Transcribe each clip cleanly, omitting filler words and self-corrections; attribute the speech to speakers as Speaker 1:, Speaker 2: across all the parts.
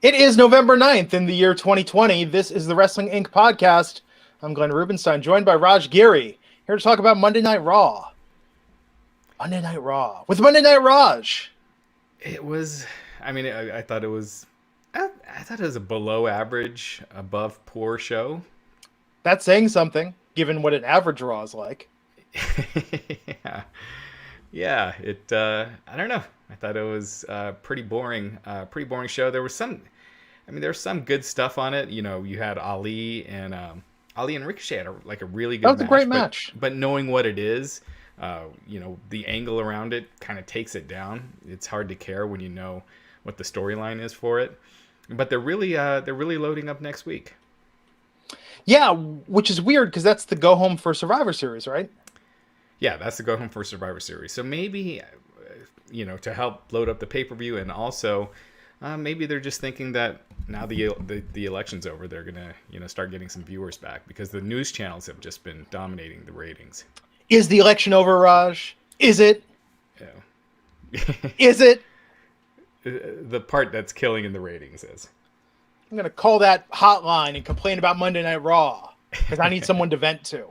Speaker 1: It is November 9th in the year 2020. This is the Wrestling Inc. podcast. I'm Glenn Rubenstein, joined by Raj Giri, here to talk about Monday Night Raw. Monday Night Raw. With Monday Night Raj.
Speaker 2: It was, I thought it was, I thought it was a below average, above poor show.
Speaker 1: That's saying something, given what an average Raw is like.
Speaker 2: Yeah. I don't know. I thought it was pretty boring show. There's some good stuff on it. You know, you had Ali and Ricochet had a really good match.
Speaker 1: That was a great match.
Speaker 2: But knowing what it is, the angle around it kind of takes it down. It's hard to care when you know what the storyline is for it. But they're really loading up next week.
Speaker 1: Yeah, which is weird because that's the go home for Survivor Series, right?
Speaker 2: Yeah, that's the go home for Survivor Series. So maybe, to help load up the pay-per-view, and also maybe they're just thinking that now the election's over, they're gonna start getting some viewers back because the news channels have just been dominating the ratings.
Speaker 1: Is the election over, Raj? Is it?
Speaker 2: Yeah.
Speaker 1: Is it?
Speaker 2: The part that's killing in the ratings is.
Speaker 1: I'm going to call that hotline and complain about Monday Night Raw because I need someone to vent to.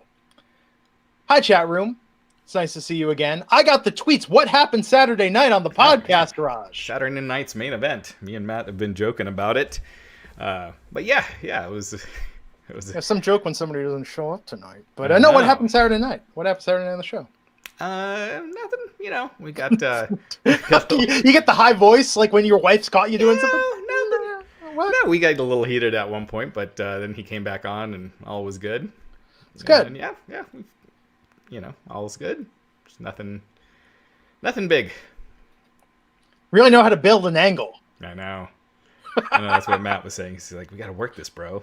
Speaker 1: Hi, chat room. It's nice to see you again. I got the tweets. What happened Saturday night on the podcast, Raj?
Speaker 2: Saturday night's main event. Me and Matt have been joking about it. But yeah, it was.
Speaker 1: Some joke when somebody doesn't show up tonight. But I know what happened Saturday night. What happened Saturday night on the show?
Speaker 2: Nothing. We got.
Speaker 1: You get the high voice like when your wife's caught you doing something.
Speaker 2: No, we got a little heated at one point, but then he came back on and all was good.
Speaker 1: It's good.
Speaker 2: And yeah. All was good. Just nothing big.
Speaker 1: Really know how to build an angle.
Speaker 2: I know. That's what Matt was saying. He's like, we got to work this, bro.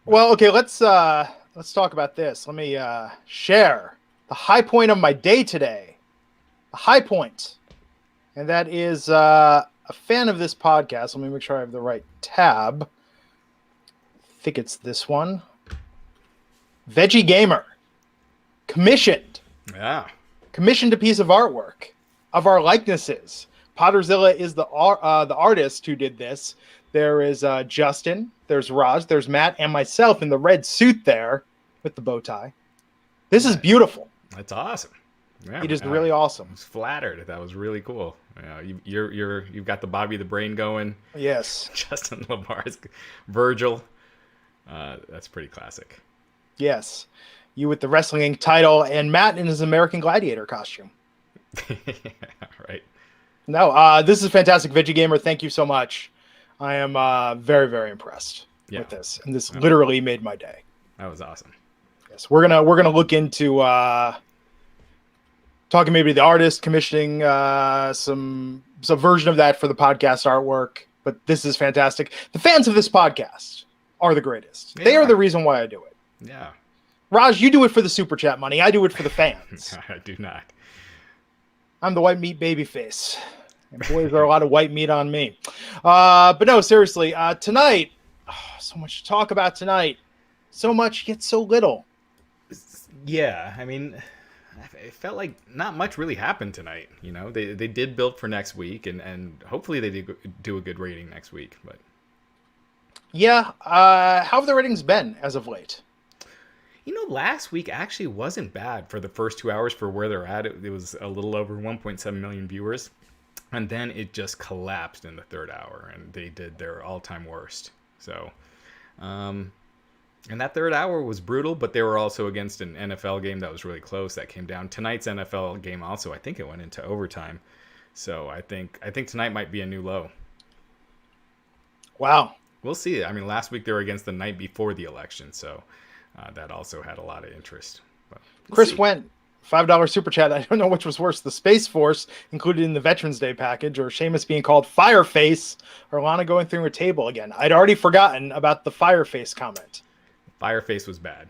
Speaker 1: Well, okay, let's talk about this. Let me share the high point of my day today. The high point. And that is a fan of this podcast. Let me make sure I have the right tab. I think it's this one. Veggie Gamer. Commissioned a piece of artwork of our likenesses. Potterzilla is the artist who did this. There is Justin, there's Raj, there's Matt, and myself in the red suit there with the bow tie. This is beautiful.
Speaker 2: That's awesome. Yeah,
Speaker 1: it is really awesome.
Speaker 2: I was flattered. That was really cool. You've got the Bobby the Brain going.
Speaker 1: Yes.
Speaker 2: Justin Lamar's Virgil. That's pretty classic.
Speaker 1: Yes. You with the Wrestling Inc. title, and Matt in his American Gladiator costume.
Speaker 2: Right.
Speaker 1: No, this is fantastic, Veggie Gamer. Thank you so much. I am very, very impressed with this, and this literally made my day.
Speaker 2: That was awesome.
Speaker 1: Yes, we're gonna look into talking maybe the artist commissioning some version of that for the podcast artwork. But this is fantastic. The fans of this podcast are the greatest. They are the reason why I do it.
Speaker 2: Yeah.
Speaker 1: Raj, you do it for the super chat money. I do it for the fans.
Speaker 2: I do not.
Speaker 1: I'm the white meat baby face. And boy, is there a lot of white meat on me. But no, seriously, tonight, so much to talk about tonight. So much, yet so little.
Speaker 2: Yeah, it felt like not much really happened tonight. They did build for next week, and hopefully they do a good rating next week. But
Speaker 1: yeah, how have the ratings been as of late?
Speaker 2: Last week actually wasn't bad for the first 2 hours for where they're at. It was a little over 1.7 million viewers. And then it just collapsed in the third hour, and they did their all-time worst. So, and that third hour was brutal, but they were also against an NFL game that was really close that came down. Tonight's NFL game also, I think it went into overtime. So I think tonight might be a new low.
Speaker 1: Wow.
Speaker 2: We'll see. Last week they were against the night before the election, so that also had a lot of interest. But
Speaker 1: Chris went $5 super chat. I don't know which was worse, the Space Force included in the Veterans Day package, or Sheamus being called Fireface, or Lana going through her table again. I'd already forgotten about the Fireface comment.
Speaker 2: Fireface was bad.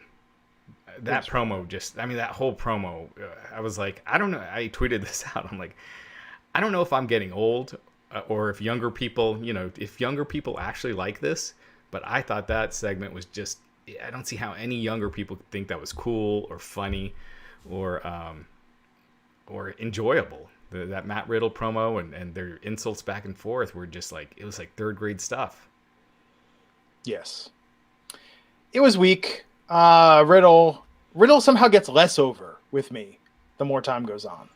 Speaker 2: That promo that whole promo, I was like, I don't know. I tweeted this out. I'm like, I don't know if I'm getting old or if younger people, if younger people actually like this, but I thought that segment was just, I don't see how any younger people think that was cool or funny or enjoyable. That Matt Riddle promo and their insults back and forth were just like, it was like third grade stuff.
Speaker 1: Yes. It was weak. Riddle somehow gets less over with me the more time goes on.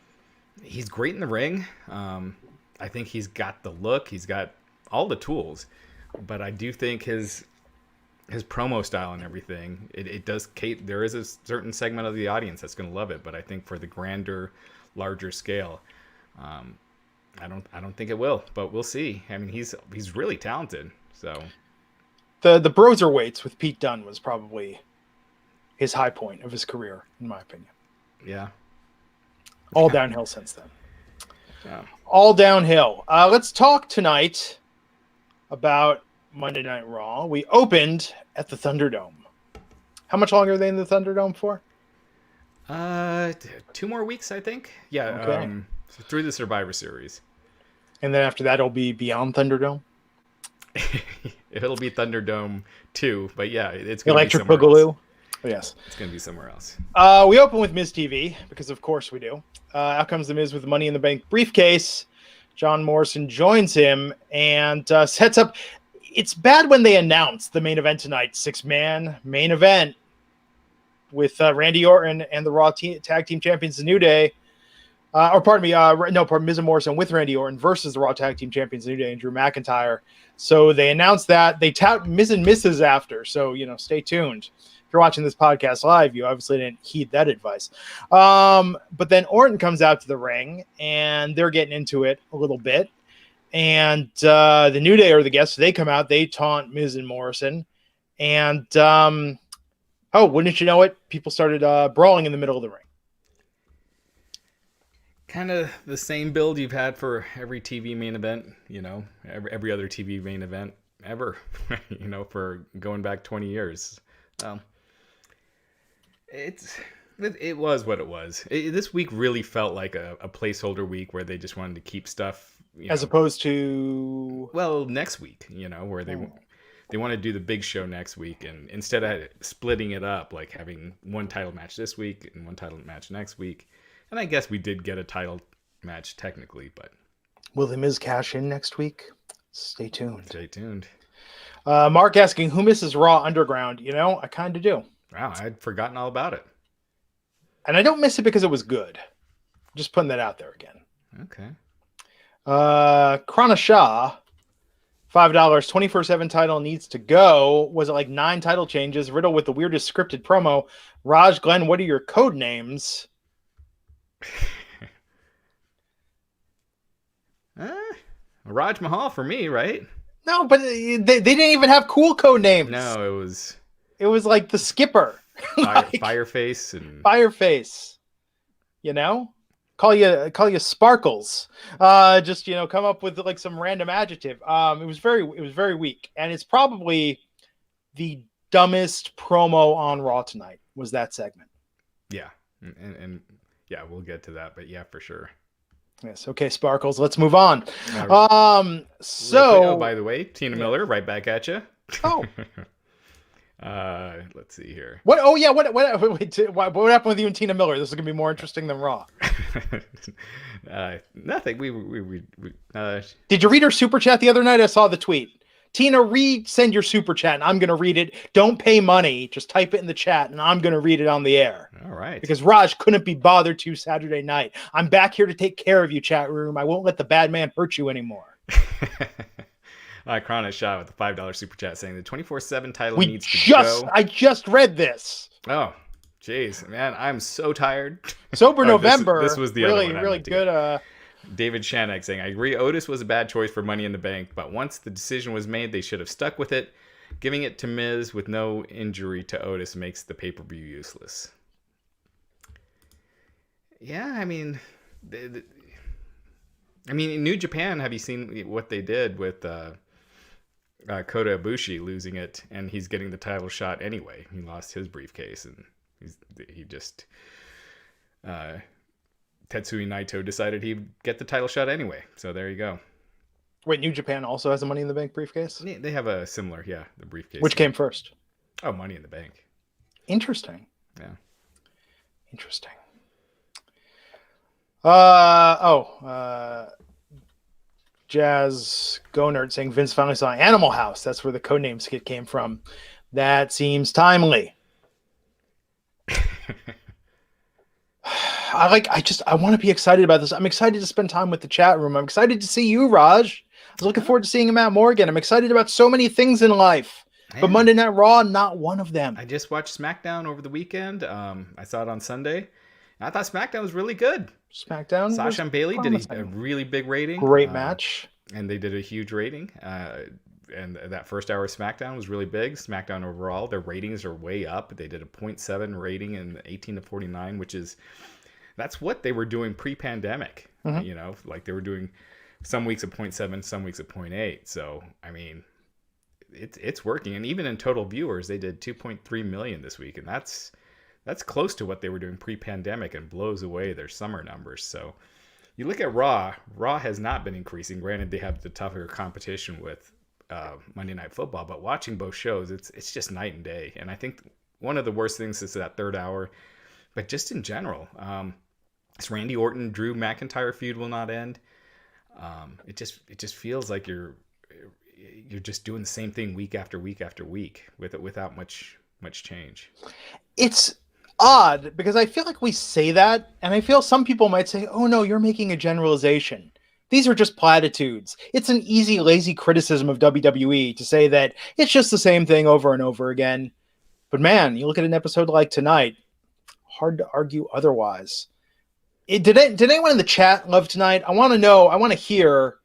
Speaker 2: He's great in the ring. I think he's got the look. He's got all the tools. But I do think his promo style and everything, it does there is a certain segment of the audience that's going to love it. But I think for the grander, larger scale, I don't think it will. But we'll see. I mean, he's really talented. So
Speaker 1: the Broserweights with Pete Dunne was probably his high point of his career, in my opinion.
Speaker 2: Yeah.
Speaker 1: All downhill since then.
Speaker 2: Yeah.
Speaker 1: All downhill. Let's talk tonight about Monday Night Raw. We opened at the Thunderdome. How much longer are they in the Thunderdome for?
Speaker 2: 2 more weeks, I think. Yeah.
Speaker 1: Okay.
Speaker 2: Through the Survivor Series.
Speaker 1: And then after that, it'll be beyond Thunderdome?
Speaker 2: It'll be Thunderdome 2, but yeah, it's going to be
Speaker 1: Electric
Speaker 2: somewhere
Speaker 1: Boogaloo?
Speaker 2: else.
Speaker 1: Oh, yes.
Speaker 2: It's going to be somewhere else.
Speaker 1: We open with Miz TV, because of course we do. Out comes the Miz with the Money in the Bank briefcase. John Morrison joins him and sets up. It's bad when they announce the main event tonight. 6-man main event with Randy Orton and the Raw Tag Team Champions, The New Day. Miz and Morrison with Randy Orton versus the Raw Tag Team Champions, The New Day, and Drew McIntyre. So they announced that. They tout Miz and Mrs. after. So, stay tuned. If you're watching this podcast live, you obviously didn't heed that advice. But then Orton comes out to the ring, and they're getting into it a little bit. And the New Day are the guests. So they come out. They taunt Miz and Morrison. And, wouldn't you know it, people started brawling in the middle of the ring.
Speaker 2: Kind of the same build you've had for every TV main event, every other TV main event ever, for going back 20 years. It was what it was. This week really felt like a placeholder week where they just wanted to keep stuff.
Speaker 1: As opposed to...
Speaker 2: Well, next week, where they want to do the big show next week. And instead of splitting it up, like having one title match this week and one title match next week. And I guess we did get a title match technically, but...
Speaker 1: Will the Miz cash in next week? Stay tuned.
Speaker 2: Stay tuned.
Speaker 1: Mark asking, who misses Raw Underground? I kind of do.
Speaker 2: Wow, I'd forgotten all about it.
Speaker 1: And I don't miss it because it was good. Just putting that out there again.
Speaker 2: Okay.
Speaker 1: Krana Shah, $5, 24/7 title needs to go. Was it like 9 title changes? Riddle with the weirdest scripted promo. Raj, Glenn, what are your code names?
Speaker 2: Raj Mahal for me, right?
Speaker 1: No, but they didn't even have cool code names.
Speaker 2: No,
Speaker 1: it was like the Skipper,
Speaker 2: Fireface and
Speaker 1: Fireface. Call you Sparkles. Just come up with like some random adjective. It was very weak, and it's probably the dumbest promo on Raw tonight. Was that segment?
Speaker 2: Yeah, and yeah, we'll get to that, but yeah, for sure.
Speaker 1: Yes. Okay, Sparkles. Let's move on.
Speaker 2: So, by the way, Tina Miller, right back at you.
Speaker 1: Oh.
Speaker 2: Let's see here.
Speaker 1: What? Oh yeah. What happened with you and Tina Miller? This is gonna be more interesting than Raw.
Speaker 2: Nothing.
Speaker 1: Did you read her super chat the other night? I saw the tweet. Tina, send your super chat, and I'm gonna read it. Don't pay money. Just type it in the chat, and I'm gonna read it on the air.
Speaker 2: All right.
Speaker 1: Because Raj couldn't be bothered to Saturday night. I'm back here to take care of you, chat room. I won't let the bad man hurt you anymore.
Speaker 2: Krana Shah with the $5 super chat saying the 24/7 title needs to go.
Speaker 1: I just read this.
Speaker 2: Oh, jeez, man, I'm so tired.
Speaker 1: Sober November.
Speaker 2: This was the
Speaker 1: really,
Speaker 2: other one.
Speaker 1: Really good.
Speaker 2: David Shanek saying, I agree Otis was a bad choice for Money in the Bank, but once the decision was made, they should have stuck with it. Giving it to Miz with no injury to Otis makes the pay-per-view useless. Yeah, I mean, in New Japan, have you seen what they did with Kota Ibushi losing it, and he's getting the title shot anyway? He lost his briefcase, and he just Tetsuya Naito decided he'd get the title shot anyway. So there you go.
Speaker 1: Wait, New Japan also has a Money in the Bank briefcase?
Speaker 2: They have a similar, the briefcase.
Speaker 1: Which came first?
Speaker 2: Oh, Money in the Bank.
Speaker 1: Interesting.
Speaker 2: Yeah.
Speaker 1: Interesting. Jazz Gonerd saying Vince finally saw Animal House. That's where the codename skit came from. That seems timely. I want to be excited about this. I'm excited to spend time with the chat room. I'm excited to see you, Raj. I was looking forward to seeing Matt Morgan. I'm excited about so many things in life. But Monday Night Raw, not one of them.
Speaker 2: I just watched SmackDown over the weekend. I saw it on Sunday. And I thought SmackDown was really good.
Speaker 1: SmackDown.
Speaker 2: Sasha and Bailey did a really big rating.
Speaker 1: Great match.
Speaker 2: And they did a huge rating. And that first hour of SmackDown was really big. SmackDown overall, their ratings are way up. They did a 0.7 rating in 18 to 49, that's what they were doing pre-pandemic. Mm-hmm. Like they were doing some weeks at 0.7, some weeks at 0.8. So, I mean, it's working. And even in total viewers, they did 2.3 million this week. And that's close to what they were doing pre-pandemic and blows away their summer numbers. So you look at Raw has not been increasing. Granted, they have the tougher competition with Monday Night Football, but watching both shows, it's just night and day. And I think one of the worst things is that third hour, but just in general, this Randy Orton Drew McIntyre feud will not end. It just feels like you're just doing the same thing week after week after week without much change.
Speaker 1: It's odd because I feel like we say that, and I feel some people might say, "Oh no, you're making a generalization. These are just platitudes." It's an easy, lazy criticism of WWE to say that it's just the same thing over and over again. But man, you look at an episode like tonight, hard to argue otherwise. Did anyone in the chat love tonight? I want to know. I want to hear.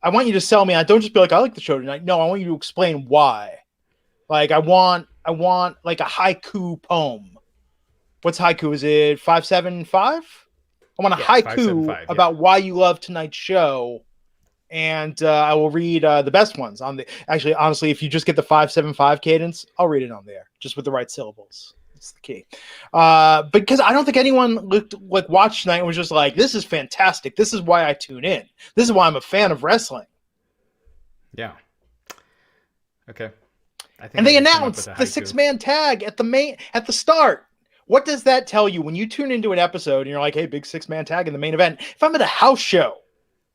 Speaker 1: I want you to sell me. I don't just be like, I like the show tonight. No, I want you to explain why. Like, I want like a haiku poem. What's haiku? Is it 575? I want a haiku about why you love tonight's show. And I will read the best ones on the. Actually, honestly, if you just get the 575 cadence, I'll read it on there, just with the right syllables. That's the key. Because I don't think anyone watched tonight and was just like, "This is fantastic. This is why I tune in. This is why I'm a fan of wrestling."
Speaker 2: Yeah. Okay.
Speaker 1: And they announced the 6-man tag at the start. What does that tell you when you tune into an episode and you're like, "Hey, big 6-man tag in the main event"? If I'm at a house show,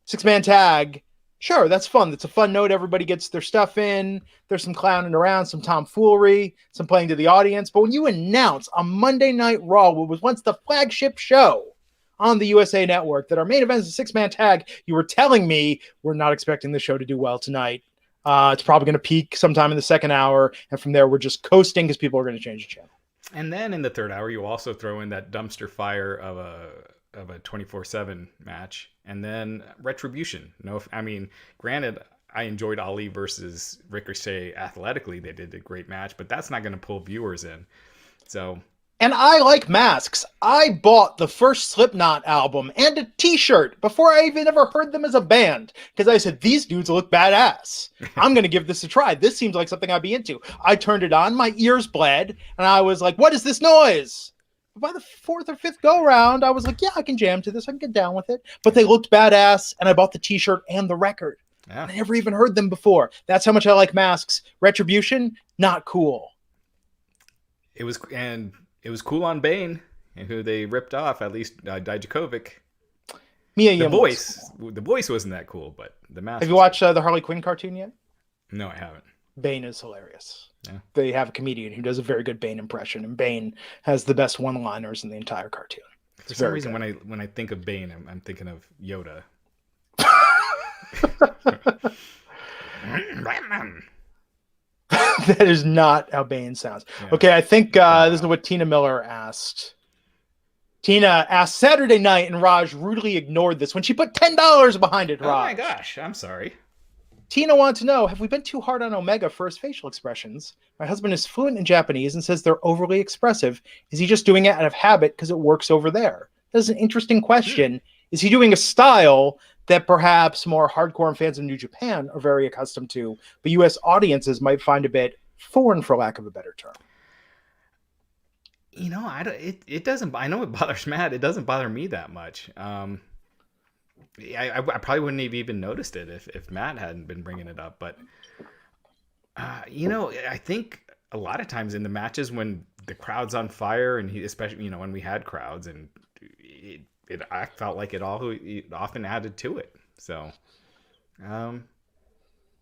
Speaker 1: 6-man tag, sure, that's fun. That's a fun note. Everybody gets their stuff in. There's some clowning around, some tomfoolery, some playing to the audience. But when you announce on Monday Night Raw, what was once the flagship show on the USA Network, that our main event is a 6-man tag, you were telling me we're not expecting the show to do well tonight. It's probably going to peak sometime in the second hour. And from there, we're just coasting because people are going to change the channel.
Speaker 2: And then in the third hour, you also throw in that dumpster fire of a 24/7 match, and then Retribution. Granted, I enjoyed Ali versus Ricochet athletically. They did a great match, but that's not going to pull viewers in. And
Speaker 1: I like masks. I bought the first Slipknot album and a t-shirt before I even ever heard them as a band, because I said, these dudes look badass. I'm going to give this a try. This seems like something I'd be into. I turned it on. My ears bled. And I was like, what is this noise? By the fourth or fifth go round, I was like, yeah, I can jam to this. I can get down with it. But they looked badass, and I bought the t-shirt and the record. Yeah. I never even heard them before. That's how much I like masks. Retribution, not cool.
Speaker 2: It was cool on Bane, and who they ripped off, at least Dijakovic. The voice wasn't that cool, but the mask.
Speaker 1: Have you watched the Harley Quinn cartoon yet?
Speaker 2: No, I haven't.
Speaker 1: Bane is hilarious.
Speaker 2: Yeah.
Speaker 1: They have a comedian who does a very good Bane impression, and Bane has the best one-liners in the entire cartoon.
Speaker 2: For some reason, when I think of Bane, I'm thinking of Yoda.
Speaker 1: That is not how Bane sounds. Yeah. Okay, I think this is what Tina Miller asked. Tina asked Saturday night, and Raj rudely ignored this when she put $10 behind it, Raj.
Speaker 2: Oh my gosh, I'm sorry.
Speaker 1: Tina wants to know, have we been too hard on Omega for his facial expressions? My husband is fluent in Japanese and says they're overly expressive. Is he just doing it out of habit because it works over there? That's an interesting question. Is he doing a style that perhaps more hardcore fans of New Japan are very accustomed to, but U.S. audiences might find a bit foreign, for lack of a better term?
Speaker 2: It doesn't. I know it bothers Matt. It doesn't bother me that much. I probably wouldn't have even noticed it if Matt hadn't been bringing it up. But I think a lot of times in the matches when the crowd's on fire, and especially when we had crowds, and I felt like it often added to it. So,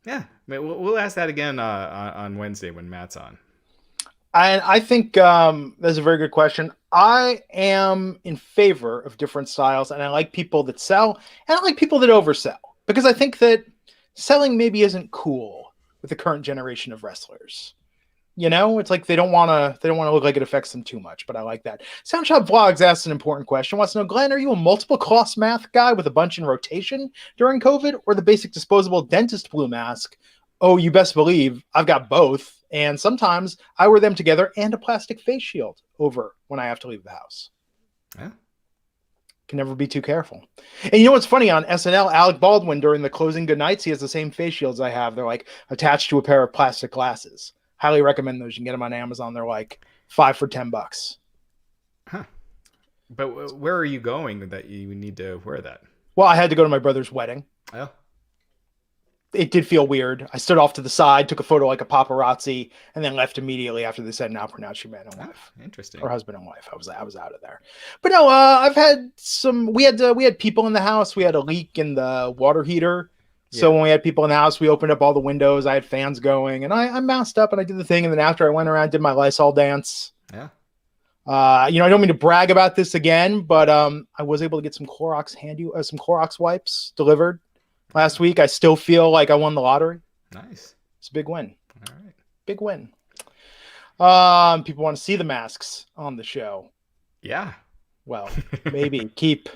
Speaker 2: yeah, we'll ask that again on Wednesday when Matt's on.
Speaker 1: And I think that's a very good question. I am in favor of different styles, and I like people that sell, and I like people that oversell, because I think that selling maybe isn't cool with the current generation of wrestlers. You know, it's like they don't want to look like it affects them too much, but I like that. Soundshop Vlogs asked an important question. Wants to know, Glenn, are you a multiple cost mask guy with a bunch in rotation during COVID, or the basic disposable dentist blue mask? Oh, you best believe I've got both. And sometimes I wear them together and a plastic face shield over when I have to leave the house.
Speaker 2: Yeah.
Speaker 1: Can never be too careful. And you know what's funny? On SNL, Alec Baldwin, during the closing goodnights, he has the same face shields I have. They're like attached to a pair of plastic glasses. Highly recommend those. You can get them on Amazon. They're like $5 for $10.
Speaker 2: Huh. But where are you going that you need to wear that?
Speaker 1: Well, I had to go to my brother's wedding.
Speaker 2: Oh.
Speaker 1: It did feel weird. I stood off to the side, took a photo like a paparazzi, and then left immediately after they said, "Now pronounce your man and wife."
Speaker 2: Interesting.
Speaker 1: Or husband and wife. I was out of there. But no, I've had some. We had people in the house. We had a leak in the water heater. So when we had people in the house, we opened up all the windows. I had fans going, and I masked up and I did the thing. And then after I went around, did my Lysol dance.
Speaker 2: Yeah.
Speaker 1: I don't mean to brag about this again, but I was able to get some Clorox wipes delivered last week. I still feel like I won the lottery.
Speaker 2: Nice.
Speaker 1: It's a big win.
Speaker 2: All right.
Speaker 1: Big win. People want to see the masks on the show.
Speaker 2: Yeah.
Speaker 1: Well, maybe keep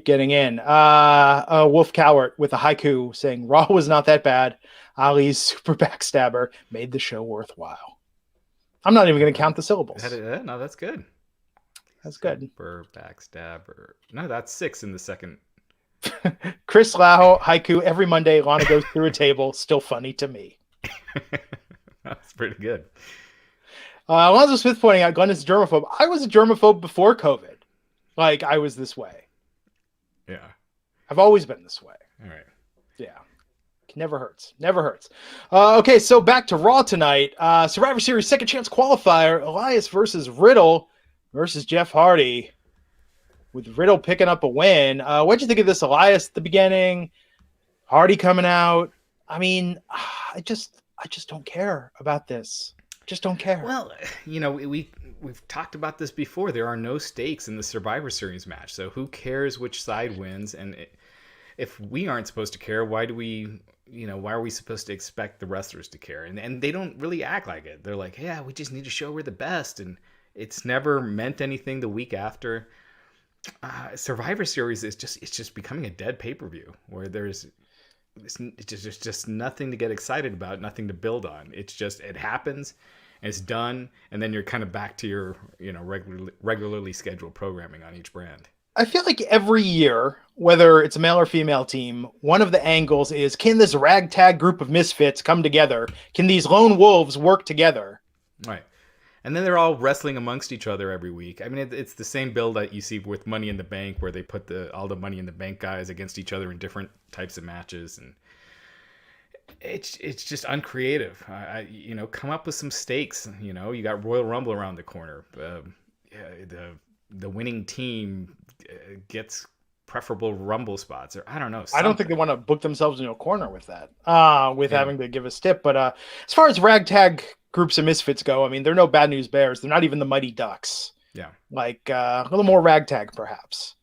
Speaker 1: getting in. Wolf Cowart with a haiku saying Raw was not that bad. Ali's super backstabber made the show worthwhile. I'm not even going to count the syllables.
Speaker 2: No, that's good.
Speaker 1: That's good.
Speaker 2: Super backstabber. No, that's 6 in the second.
Speaker 1: Chris Lau haiku every Monday. Lana goes through a table. Still funny to me.
Speaker 2: That's pretty good.
Speaker 1: Alonzo Smith pointing out Glenn is a germaphobe. I was a germaphobe before COVID. Like, I was this way.
Speaker 2: Yeah.
Speaker 1: I've always been this way.
Speaker 2: All right.
Speaker 1: Yeah. Never hurts. Never hurts. Okay, so back to Raw tonight. Survivor Series second chance qualifier. Elias versus Riddle versus Jeff Hardy. With Riddle picking up a win. What'd you think of this, Elias, at the beginning? Hardy coming out. I mean, I just don't care about this. Just don't care.
Speaker 2: Well, we've talked about this before. There are no stakes in the Survivor Series match, so who cares which side wins? And if we aren't supposed to care, why are we supposed to expect the wrestlers to care? And they don't really act like it. They're like, yeah, we just need to show we're the best, and it's never meant anything the week after. Survivor Series it's just becoming a dead pay-per-view where there's just nothing to get excited about, nothing to build on. It's just, it happens, it's done, and then you're kind of back to your regularly scheduled programming on each brand.
Speaker 1: I feel like every year, whether it's a male or female team, one of the angles is, can this ragtag group of misfits come together? Can these lone wolves work together?
Speaker 2: Right. And then they're all wrestling amongst each other every week. I mean, it's the same build that you see with Money in the Bank, where they put all the Money in the Bank guys against each other in different types of matches, and it's just uncreative. Come up with some stakes. You got Royal Rumble around the corner. The winning team gets preferable Rumble spots, or I don't know. Something.
Speaker 1: I don't think they want to book themselves into a corner with that, having to give a tip. But as far as ragtag groups of misfits go, I mean, they're no Bad News Bears. They're not even the Mighty Ducks.
Speaker 2: Yeah.
Speaker 1: Like a little more ragtag, perhaps.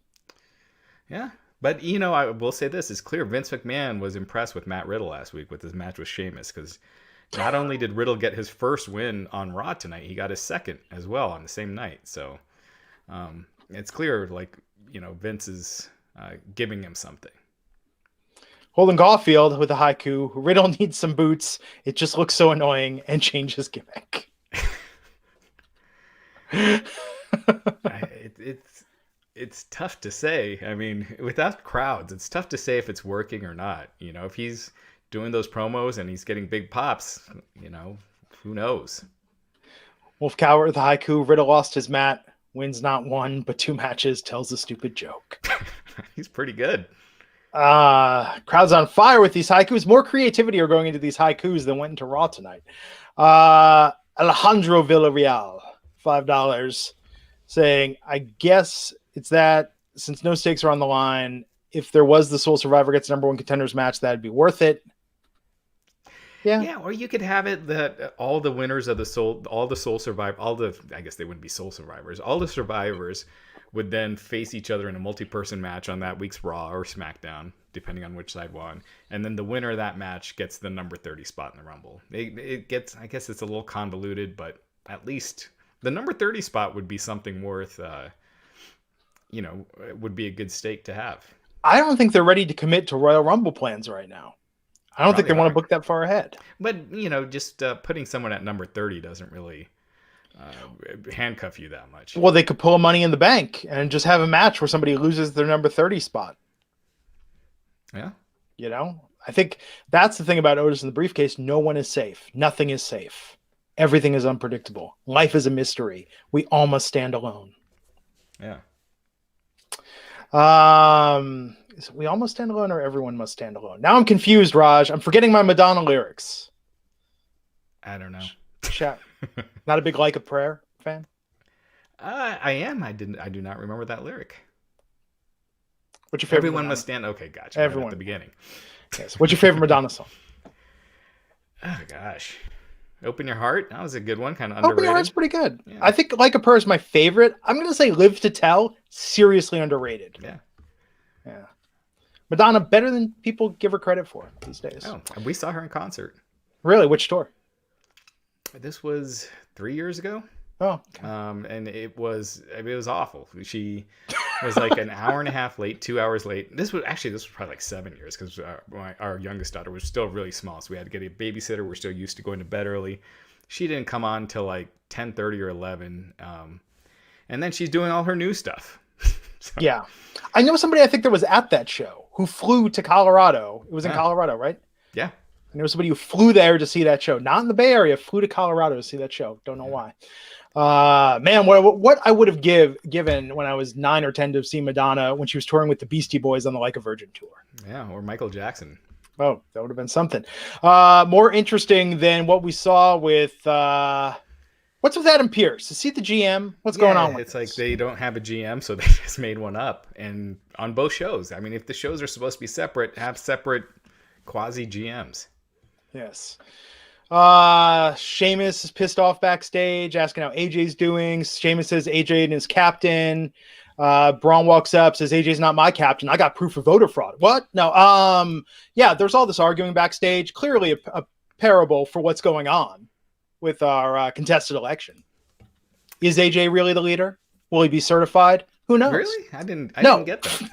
Speaker 2: Yeah. But, I will say this. It's clear Vince McMahon was impressed with Matt Riddle last week with his match with Sheamus, because not only did Riddle get his first win on Raw tonight, he got his second as well on the same night. So it's clear, Vince is giving him something.
Speaker 1: Holden Caulfield with a haiku. Riddle needs some boots. It just looks so annoying, and change his gimmick.
Speaker 2: It's tough to say. I mean, without crowds, it's tough to say if it's working or not. If he's doing those promos and he's getting big pops, who knows? Wolf
Speaker 1: Cowart with a haiku. Riddle lost his mat. Wins not one, but 2 matches. Tells a stupid joke.
Speaker 2: He's pretty good.
Speaker 1: Crowd's on fire with these haikus. More creativity are going into these haikus than went into Raw tonight. Alejandro Villarreal, $5, saying, I guess it's that since no stakes are on the line, if there was the sole survivor gets number one contenders match, that'd be worth it.
Speaker 2: Yeah, or you could have it that all the winners of all the soul survivor, I guess they wouldn't be soul survivors, all the survivors would then face each other in a multi-person match on that week's Raw or SmackDown, depending on which side won. And then the winner of that match gets the number 30 spot in the Rumble. It gets, I guess it's a little convoluted, but at least the number 30 spot would be something worth, would be a good stake to have.
Speaker 1: I don't think they're ready to commit to Royal Rumble plans right now. I don't think they want to book that far ahead.
Speaker 2: But, just putting someone at number 30 doesn't really handcuff you that much.
Speaker 1: Well, they could pull Money in the Bank and just have a match where somebody loses their number 30 spot.
Speaker 2: Yeah.
Speaker 1: I think that's the thing about Otis in the briefcase. No one is safe. Nothing is safe. Everything is unpredictable. Life is a mystery. We all must stand alone.
Speaker 2: Yeah.
Speaker 1: We all must stand alone, or everyone must stand alone. Now I'm confused, Raj. I'm forgetting my Madonna lyrics.
Speaker 2: I don't know.
Speaker 1: Not a big Like a Prayer fan?
Speaker 2: I am. I do not remember that lyric.
Speaker 1: What's your favorite?
Speaker 2: Everyone
Speaker 1: Madonna?
Speaker 2: Must stand. Okay, gotcha.
Speaker 1: Everyone.
Speaker 2: Right at the beginning.
Speaker 1: Yes. What's your favorite Madonna song?
Speaker 2: Oh gosh, Open Your Heart. That was a good one. Kind of underrated.
Speaker 1: Open Your Heart's pretty good.
Speaker 2: Yeah.
Speaker 1: I think Like a Prayer is my favorite. I'm gonna say Live to Tell. Seriously underrated.
Speaker 2: Yeah.
Speaker 1: Madonna better than people give her credit for these days.
Speaker 2: Oh, we saw her in concert.
Speaker 1: Really? Which tour?
Speaker 2: This was 3 years ago.
Speaker 1: Oh. Okay.
Speaker 2: And it was awful. She was like an hour and a half late, 2 hours late. This was probably like 7 years because our youngest daughter was still really small, so we had to get a babysitter. We're still used to going to bed early. She didn't come on till like 10:30 or 11, and then she's doing all her new stuff. So.
Speaker 1: Yeah, I know somebody I think that was at that show who flew to Colorado. It was in Colorado, right?
Speaker 2: Yeah.
Speaker 1: I know somebody who flew there to see that show, not in the Bay Area, flew to Colorado to see that show. Don't know why. Man, what I would have given when I was 9 or 10 to see Madonna when she was touring with the Beastie Boys on the Like a Virgin tour.
Speaker 2: Yeah, or Michael Jackson.
Speaker 1: Oh, that would have been something. More interesting than what we saw with what's with Adam Pearce? Is he the GM? What's going on with
Speaker 2: it's
Speaker 1: this?
Speaker 2: like they don't have a GM, so they just made one up. And on both shows. I mean, if the shows are supposed to be separate, have separate quasi GMs.
Speaker 1: Yes. Sheamus is pissed off backstage, asking how AJ's doing. Sheamus says AJ is captain. Braun walks up, says AJ's not my captain. I got proof of voter fraud. What? No. Yeah, there's all this arguing backstage. Clearly a parable for what's going on with our contested election. Is AJ really the leader? Will he be certified? Who knows?
Speaker 2: Really? I didn't get that.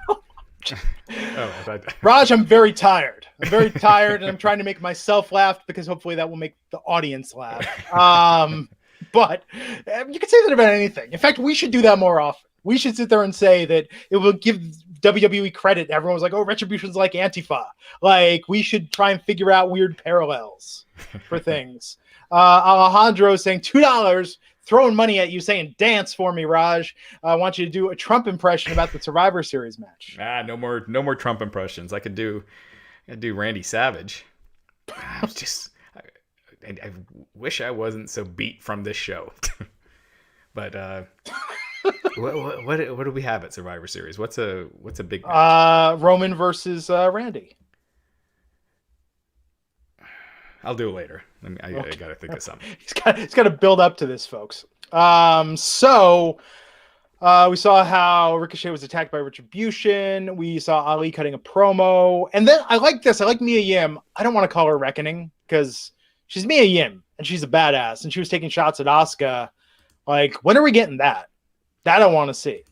Speaker 1: Raj, I'm very tired. And I'm trying to make myself laugh because hopefully that will make the audience laugh. But you can say that about anything. In fact, we should do that more often. We should sit there and say that it will give WWE credit. Everyone's like, oh, Retribution's like Antifa. Like, we should try and figure out weird parallels for things. Alejandro saying $2, throwing money at you, saying dance for me, Raj. I want you to do a Trump impression about the Survivor Series match.
Speaker 2: No more Trump impressions. I could do Randy Savage. I wish I wasn't so beat from this show. But what do we have at Survivor Series? What's a big match?
Speaker 1: Roman versus Randy.
Speaker 2: I'll do it later. I gotta think of something.
Speaker 1: He's got to build up to this, folks. So we saw how Ricochet was attacked by Retribution. We saw Ali cutting a promo, and then I like this. I like Mia Yim. I don't want to call her Reckoning because she's Mia Yim and she's a badass, and she was taking shots at Asuka. Like, when are we getting that? That I want to see.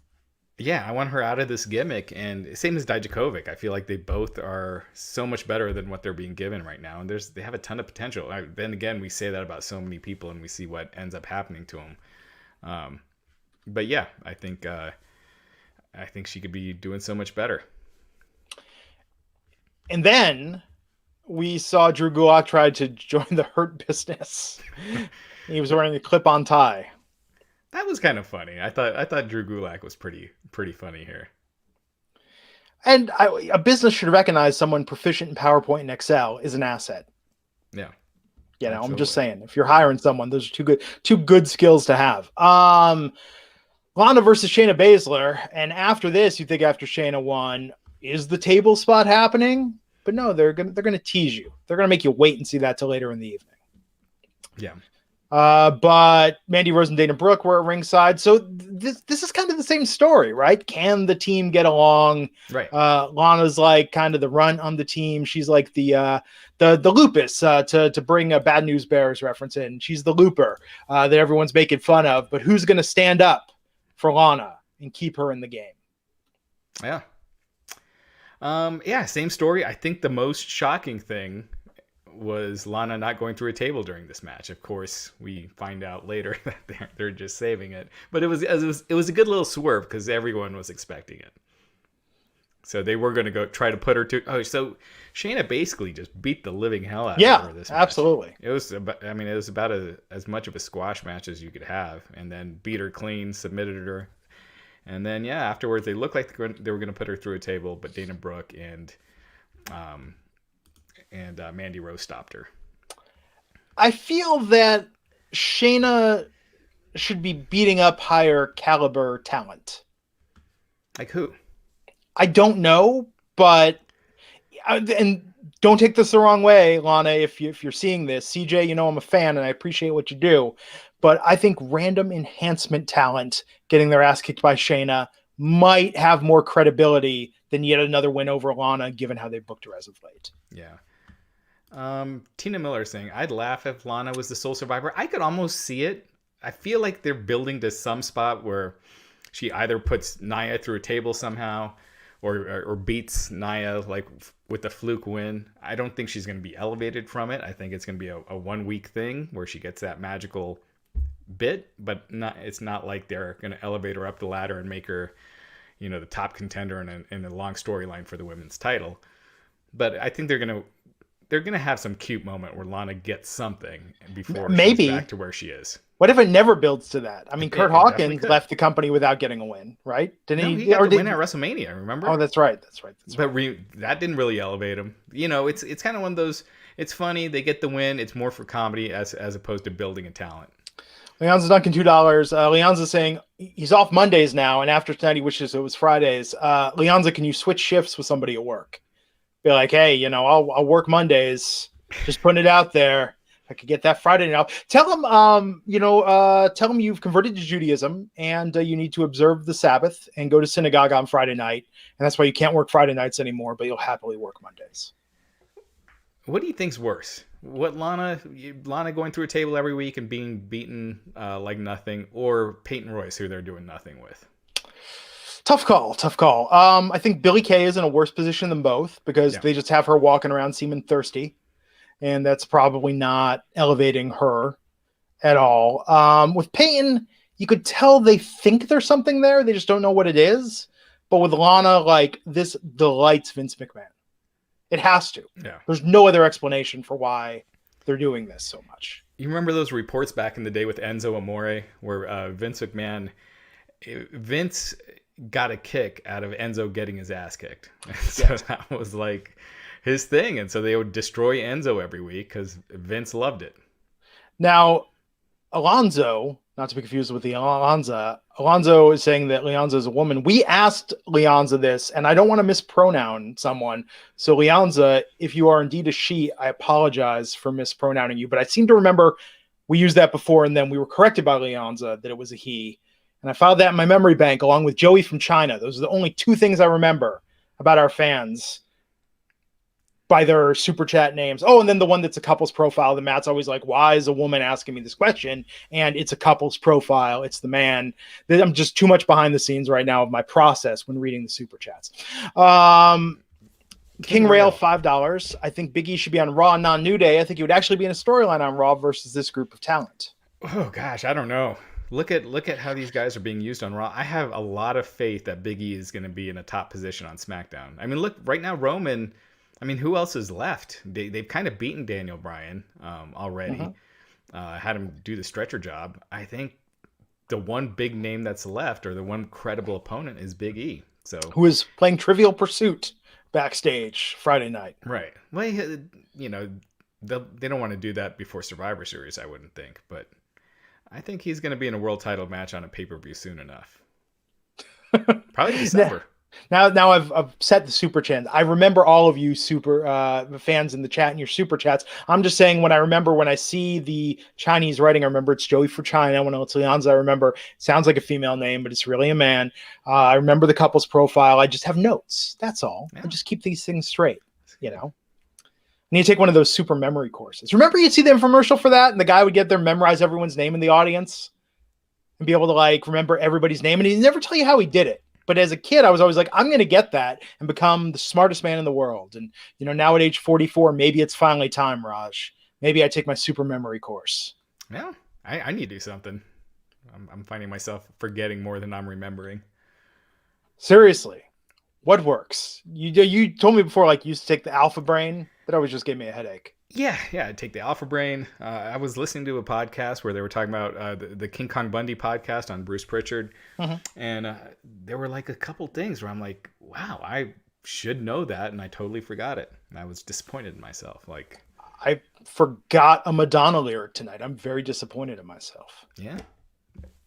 Speaker 2: Yeah, I want her out of this gimmick, and same as Dijakovic. I feel like they both are so much better than what they're being given right now, and they have a ton of potential. Then again, we say that about so many people, and we see what ends up happening to them. But yeah, I think she could be doing so much better.
Speaker 1: And then we saw Drew Gulak try to join the Hurt Business. He was wearing a clip-on tie.
Speaker 2: That was kind of funny. I thought Drew Gulak was pretty funny here.
Speaker 1: And a business should recognize someone proficient in PowerPoint and Excel is an asset.
Speaker 2: Yeah.
Speaker 1: You know, I'm just saying, if you're hiring someone, those are two good skills to have. Lana versus Shayna Baszler, and after this, you think after Shayna won, is the table spot happening? But no, they're gonna tease you. They're gonna make you wait and see that till later in the evening.
Speaker 2: Yeah.
Speaker 1: But Mandy Rose and Dana Brooke were at ringside, so this is kind of the same story, right? Can the team get along?
Speaker 2: Right.
Speaker 1: Lana's like kind of the runt on the team. She's like the lupus, to bring a Bad News Bears reference in. She's the looper that everyone's making fun of. But who's going to stand up for Lana and keep her in the game?
Speaker 2: Yeah. Yeah, same story. I think the most shocking thing was Lana not going through a table during this match. Of course, we find out later that they're just saving it. But it was a good little swerve because everyone was expecting it. So they were going to go try to put her to. Oh, so Shayna basically just beat the living hell out of her this match.
Speaker 1: Absolutely.
Speaker 2: It was about as much of a squash match as you could have, and then beat her clean, submitted her, and then afterwards they looked like they were going to put her through a table, but Dana Brooke and Mandy Rose stopped her.
Speaker 1: I feel that Shayna should be beating up higher caliber talent.
Speaker 2: Like who?
Speaker 1: I don't know, but and don't take this the wrong way, Lana. If you're seeing this, CJ, you know I'm a fan and I appreciate what you do, but I think random enhancement talent getting their ass kicked by Shayna might have more credibility than yet another win over Lana, given how they booked her as of late.
Speaker 2: Yeah. Tina Miller saying, I'd laugh if Lana was the sole survivor. I could almost see it. I feel like they're building to some spot where she either puts Nia through a table somehow or beats Nia like with a fluke win. I don't think she's going to be elevated from it. I think it's going to be a 1 week thing where she gets that magical bit, but it's not like they're going to elevate her up the ladder and make her, the top contender in a long storyline for the women's title. But I think they're going to have some cute moment where Lana gets something before
Speaker 1: maybe
Speaker 2: she's back to where she is.
Speaker 1: What if it never builds to that? I mean, Kurt Hawkins left the company without getting a win, right?
Speaker 2: He got the win at WrestleMania, remember?
Speaker 1: Oh, that's right.
Speaker 2: But that didn't really elevate him. It's kind of one of those, it's funny, they get the win, it's more for comedy as opposed to building a talent.
Speaker 1: Leonza Duncan, $2. Leonza saying he's off Mondays now, and after tonight he wishes it was Fridays. Leonza, can you switch shifts with somebody at work? Be like, hey, I'll work Mondays. Just putting it out there. I could get that Friday now. Tell him, tell him you've converted to Judaism and you need to observe the Sabbath and go to synagogue on Friday night. And that's why you can't work Friday nights anymore, but you'll happily work Mondays.
Speaker 2: What do you think's worse? What Lana going through a table every week and being beaten like nothing, or Peyton Royce, who they're doing nothing with?
Speaker 1: Tough call. I think Billie Kay is in a worse position than both because they just have her walking around seeming thirsty. And that's probably not elevating her at all. With Peyton, you could tell they think there's something there. They just don't know what it is. But with Lana, like, this delights Vince McMahon. It has to. Yeah. There's no other explanation for why they're doing this so much.
Speaker 2: You remember those reports back in the day with Enzo Amore where Vince got a kick out of Enzo getting his ass kicked. So that was like his thing, and so they would destroy Enzo every week because Vince loved it.
Speaker 1: Now, Alonzo, not to be confused with the Alonzo is saying that Leonza is a woman. We asked Leonza this, and I don't want to mispronoun someone. So Leonza, if you are indeed a she, I apologize for mispronouncing you, but I seem to remember we used that before, and then we were corrected by Leonza that it was a he. And I filed that in my memory bank along with Joey from China. Those are the only two things I remember about our fans by their super chat names. Oh, and then the one that's a couple's profile that Matt's always like, why is a woman asking me this question? And it's a couple's profile. It's the man. I'm just too much behind the scenes right now of my process when reading the super chats. King Rail, $5. I think Big E should be on Raw, not New Day. I think he would actually be in a storyline on Raw versus this group of talent.
Speaker 2: Oh gosh, I don't know. Look at how these guys are being used on Raw. I have a lot of faith that Big E is going to be in a top position on SmackDown. I mean, look, right now Roman, I mean, who else is left? They've kind of beaten Daniel Bryan already. Had him do the stretcher job. I think the one big name that's left, or the one credible opponent, is Big E. So
Speaker 1: who is playing Trivial Pursuit backstage Friday night.
Speaker 2: Right. Well, they don't want to do that before Survivor Series, I wouldn't think. But I think he's going to be in a world title match on a pay-per-view soon enough. Probably December.
Speaker 1: Now I've set the super chant. I remember all of you super fans in the chat and your super chats. I'm just saying when I see the Chinese writing, I remember it's Joey for China. When it's Lianza, I remember it sounds like a female name, but it's really a man. I remember the couple's profile. I just have notes. That's all.
Speaker 2: Yeah.
Speaker 1: I just keep these things straight. You know. I need to take one of those super memory courses. Remember you'd see the infomercial for that, and the guy would get there, memorize everyone's name in the audience, and be able to like remember everybody's name, and he'd never tell you how he did it. But as a kid, I was always like, I'm going to get that and become the smartest man in the world. And, now at age 44, maybe it's finally time, Raj. Maybe I take my super memory course.
Speaker 2: Yeah, I need to do something. I'm finding myself forgetting more than I'm remembering.
Speaker 1: Seriously, what works? You told me before, like, you used to take the Alpha Brain. That always just gave me a headache.
Speaker 2: Yeah, I'd take the Alpha Brain. I was listening to a podcast where they were talking about the King Kong Bundy podcast on Bruce Pritchard. Mm-hmm. And there were like a couple things where I'm like, wow, I should know that. And I totally forgot it. And I was disappointed in myself. Like,
Speaker 1: I forgot a Madonna lyric tonight. I'm very disappointed in myself.
Speaker 2: Yeah.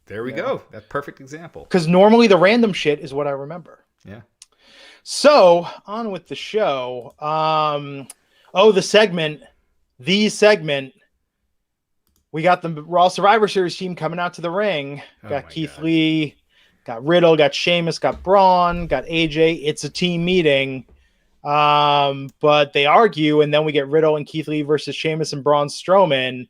Speaker 2: There we go. That's perfect example.
Speaker 1: Because normally the random shit is what I remember.
Speaker 2: Yeah.
Speaker 1: So on with the show. The segment. We got the Raw Survivor Series team coming out to the ring. Got Keith Lee, got Riddle, got Sheamus, got Braun, got AJ. It's a team meeting. But they argue, and then we get Riddle and Keith Lee versus Sheamus and Braun Strowman.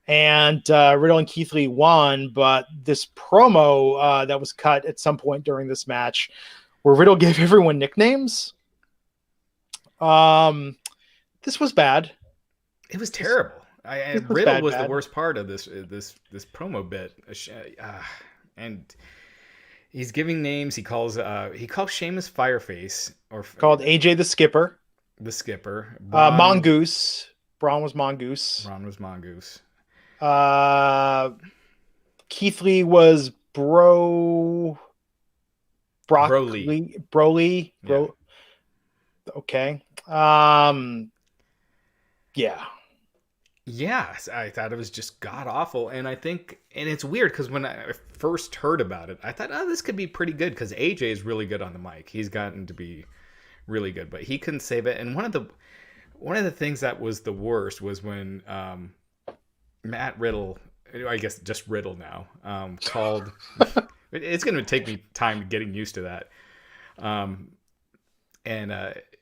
Speaker 1: And Riddle and Keith Lee won, but this promo that was cut at some point during this match where Riddle gave everyone nicknames. This was bad.
Speaker 2: It was terrible. Riddle was the worst part of this promo bit, and he's giving names. He calls Sheamus Fireface, or
Speaker 1: called AJ the Skipper.
Speaker 2: The Skipper.
Speaker 1: Mongoose. Braun was Mongoose. Keith Lee was Broly.
Speaker 2: Yeah.
Speaker 1: Okay. Yeah.
Speaker 2: Yes, I thought it was just god awful, and it's weird because when I first heard about it, I thought, this could be pretty good because AJ is really good on the mic. He's gotten to be really good, but he couldn't save it. And one of the things that was the worst was when Matt Riddle, I guess just Riddle now, called. It's going to take me time getting used to that.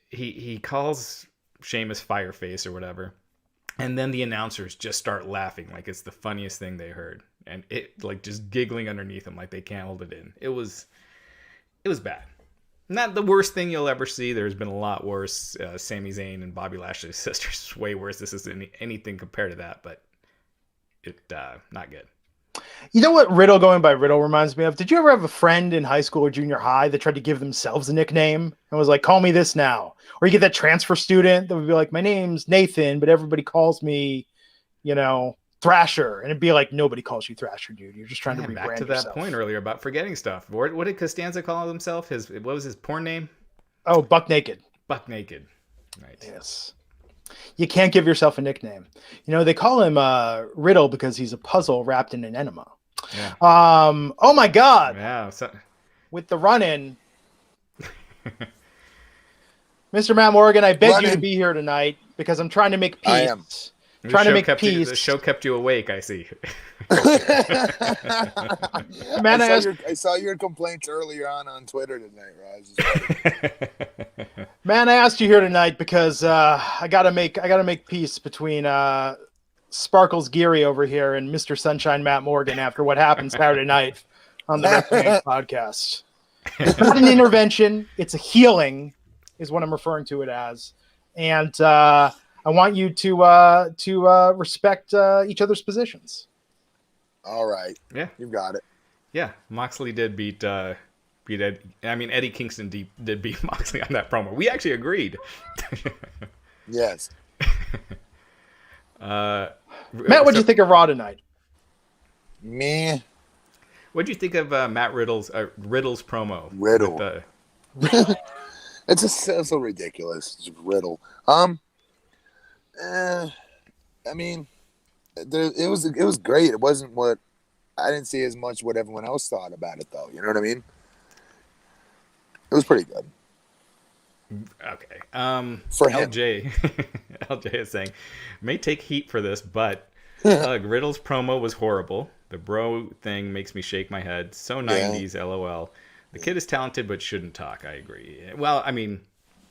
Speaker 2: He calls Sheamus Fireface or whatever. And then the announcers just start laughing like it's the funniest thing they heard. And it like just giggling underneath them like they can't hold it in. It was bad. Not the worst thing you'll ever see. There's been a lot worse. Sami Zayn and Bobby Lashley's sisters is way worse. This isn't anything compared to that, but not good.
Speaker 1: You know what going by Riddle reminds me of? Did you ever have a friend in high school or junior high that tried to give themselves a nickname and was like, call me this now? Or you get that transfer student that would be like, my name's Nathan, but everybody calls me, Thrasher. And it'd be like, nobody calls you Thrasher, dude. You're just trying to rebrand
Speaker 2: back to
Speaker 1: yourself.
Speaker 2: That point earlier about forgetting stuff. What did Costanza call himself? What was his porn name?
Speaker 1: Oh, Buck Naked.
Speaker 2: Buck Naked. Right.
Speaker 1: Yes. You can't give yourself a nickname. They call him Riddle because he's a puzzle wrapped in an enema.
Speaker 2: Yeah.
Speaker 1: Oh my God.
Speaker 2: Yeah.
Speaker 1: With the run-in. Mr. Matt Morgan, I beg you to be here tonight because I'm trying to make peace.
Speaker 3: I am.
Speaker 2: The show kept you awake, I see.
Speaker 1: Man,
Speaker 3: I saw your complaints earlier on Twitter tonight, Raj.
Speaker 1: Man, I asked you here tonight because I gotta make peace between Sparkles Giri over here and Mr. Sunshine Matt Morgan after what happened Saturday night on the Wrestling podcast. It's not an intervention; it's a healing, is what I'm referring to it as, and I want you to respect each other's positions.
Speaker 3: All right.
Speaker 2: Yeah,
Speaker 3: you got it.
Speaker 2: Yeah, Moxley did beat Eddie. I mean, Eddie Kingston did beat Moxley on that promo. We actually agreed.
Speaker 3: Yes.
Speaker 1: Matt, what'd you think of Raw tonight?
Speaker 3: Me.
Speaker 2: What'd you think of Matt Riddle's promo?
Speaker 3: Riddle. It's just so ridiculous. It's Riddle. I mean, it was great. It wasn't what I didn't see as much what everyone else thought about it, though. You know what I mean? It was pretty good.
Speaker 2: Okay.
Speaker 3: For him.
Speaker 2: LJ, LJ is saying, may take heat for this, but Riddle's promo was horrible. The bro thing makes me shake my head. So 90s, LOL. The kid is talented, but shouldn't talk. I agree. Well, I mean,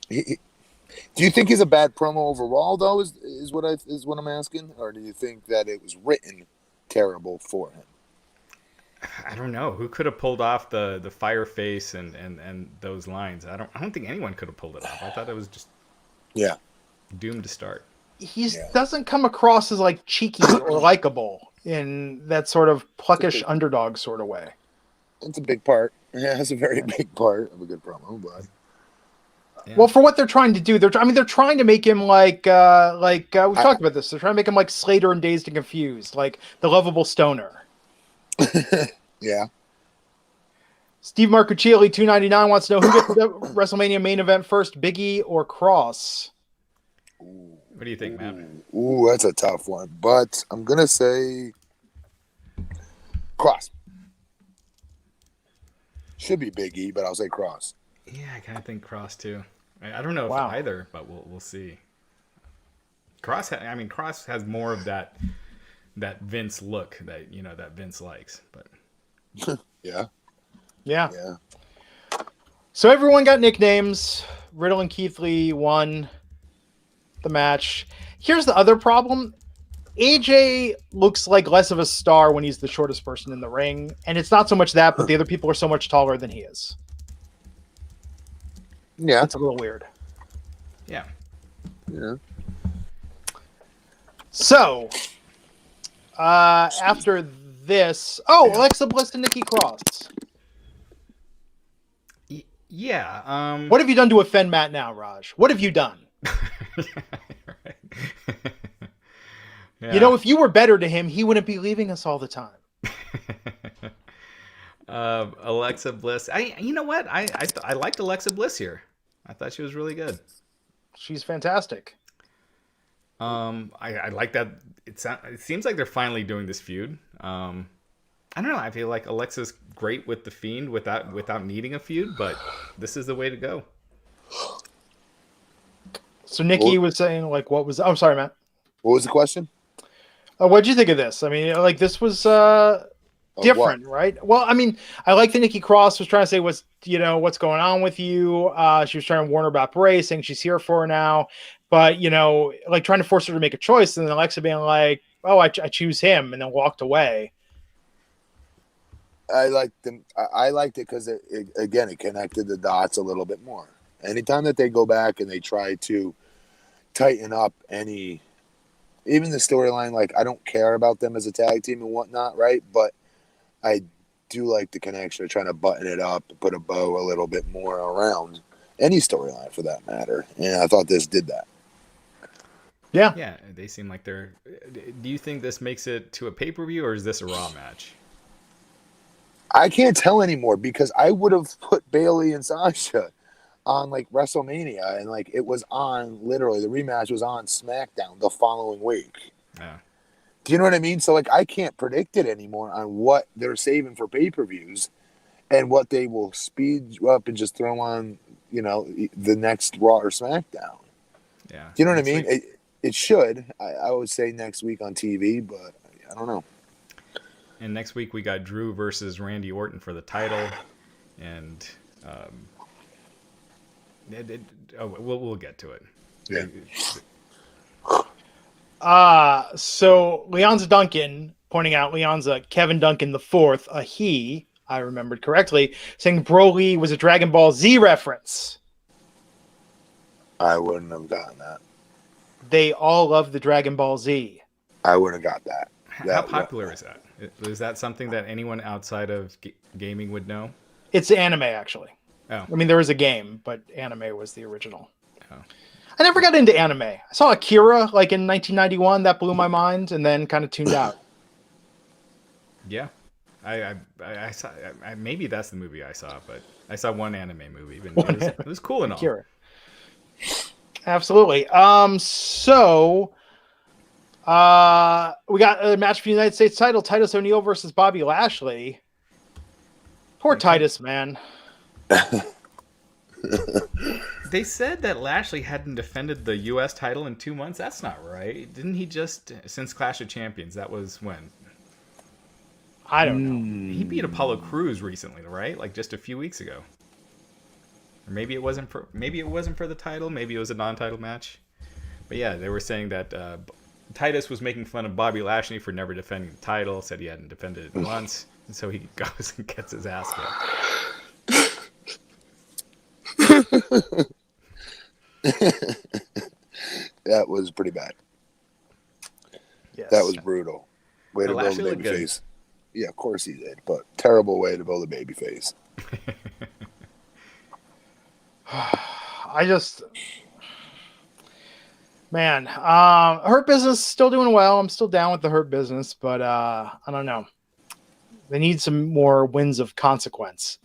Speaker 3: Do you think he's a bad promo overall, though? Is what I'm asking, or do you think that it was written terrible for him?
Speaker 2: I don't know who could have pulled off the fire face and those lines. I don't think anyone could have pulled it off. I thought it was just doomed to start.
Speaker 1: He doesn't come across as like cheeky or likable in that sort of pluckish underdog sort of way.
Speaker 3: It's a big part. Yeah, it's a very big part of a good promo, but.
Speaker 2: Yeah.
Speaker 1: Well, for what they're trying to do, they're trying to make him like we talked about this. They're trying to make him like Slater and Dazed and Confused, like the lovable stoner.
Speaker 3: Yeah.
Speaker 1: Steve Marcuccioli, 299, wants to know who gets the WrestleMania main event first, Big E or Cross?
Speaker 2: What do you think, Matt?
Speaker 3: Ooh, that's a tough one, but I'm gonna say Cross. Should be Big E, but I'll say Cross.
Speaker 2: Yeah, I kind of think Cross too. I don't know if either, but we'll see. Cross has more of that Vince look that Vince likes, but
Speaker 1: Yeah. So everyone got nicknames. Riddle and Keith Lee won the match. Here's the other problem. AJ looks like less of a star when he's the shortest person in the ring, and it's not so much that, but the other people are so much taller than he is.
Speaker 3: Yeah,
Speaker 1: it's a little weird.
Speaker 2: Yeah.
Speaker 1: So, after this, Alexa Bliss and Nikki Cross.
Speaker 2: Yeah.
Speaker 1: What have you done to offend Matt now, Raj? What have you done?
Speaker 2: Yeah.
Speaker 1: You know, if you were better to him, he wouldn't be leaving us all the time.
Speaker 2: Alexa Bliss. You know what? I liked Alexa Bliss here. I thought she was really good.
Speaker 1: She's fantastic.
Speaker 2: I like that. It seems like they're finally doing this feud. I don't know. I feel like Alexa's great with the Fiend without needing a feud, but this is the way to go.
Speaker 1: So Nikki was saying, like, what was? I'm sorry, Matt.
Speaker 3: What was the question?
Speaker 1: What did you think of this? I mean, like, this was different, right? Well, I mean, I like that Nikki Cross was trying to say, what's going on with you? She was trying to warn her about Bray, saying she's here for her now, but like trying to force her to make a choice, and then Alexa being like, "Oh, I choose him," and then walked away.
Speaker 3: I liked them. I liked it because it connected the dots a little bit more. Anytime that they go back and they try to tighten up even the storyline, like, I don't care about them as a tag team and whatnot, right? But I do like the connection of trying to button it up, put a bow a little bit more around any storyline for that matter. And I thought this did that.
Speaker 1: Yeah.
Speaker 2: Yeah, they seem like they're... Do you think this makes it to a pay-per-view, or is this a Raw match?
Speaker 3: I can't tell anymore because I would have put Bayley and Sasha on like WrestleMania, and like it was on literally the rematch was on SmackDown the following week.
Speaker 2: Yeah.
Speaker 3: Do you know what I mean? So like I can't predict it anymore on what they're saving for pay-per-views and what they will speed up and just throw on, the next Raw or SmackDown.
Speaker 2: Yeah.
Speaker 3: Do you know what I mean? It should. I would say next week on TV, but I don't know.
Speaker 2: And next week we got Drew versus Randy Orton for the title, and we'll get to it.
Speaker 3: Yeah.
Speaker 1: So Leonza Duncan pointing out Leonza Kevin Duncan the fourth, a he, I remembered correctly, saying Broly was a Dragon Ball Z reference.
Speaker 3: I wouldn't have gotten that.
Speaker 1: They all love the Dragon Ball Z.
Speaker 3: I wouldn't have got that.
Speaker 2: How popular is that? Is that something that anyone outside of gaming would know?
Speaker 1: It's anime, actually.
Speaker 2: Oh.
Speaker 1: I mean, there was a game, but anime was the original.
Speaker 2: Oh.
Speaker 1: I never got into anime. I saw Akira like in 1991. That blew my mind, and then kind of tuned out.
Speaker 2: Yeah. I saw. Maybe that's the movie I saw, but I saw one anime movie. It was cool and all.
Speaker 1: Akira. Absolutely. So we got a match for the United States title: Titus O'Neil versus Bobby Lashley. Poor Titus, man.
Speaker 2: They said that Lashley hadn't defended the U.S. title in 2 months. That's not right. Didn't he just, since Clash of Champions, that was when?
Speaker 1: I don't know.
Speaker 2: He beat Apollo Crews recently, right? Like just a few weeks ago. Or maybe it wasn't for the title. Maybe it was a non-title match. But yeah, they were saying that Titus was making fun of Bobby Lashley for never defending the title. Said he hadn't defended it once, and so he goes and gets his ass kicked.
Speaker 3: That was pretty bad.
Speaker 1: Yes.
Speaker 3: That was brutal. Way to build
Speaker 2: Lashley
Speaker 3: a
Speaker 2: looked
Speaker 3: baby face. Yeah, of course he did, but terrible way to build a baby face.
Speaker 1: Hurt Business still doing well. I'm still down with the Hurt Business, but I don't know. They need some more wins of consequence.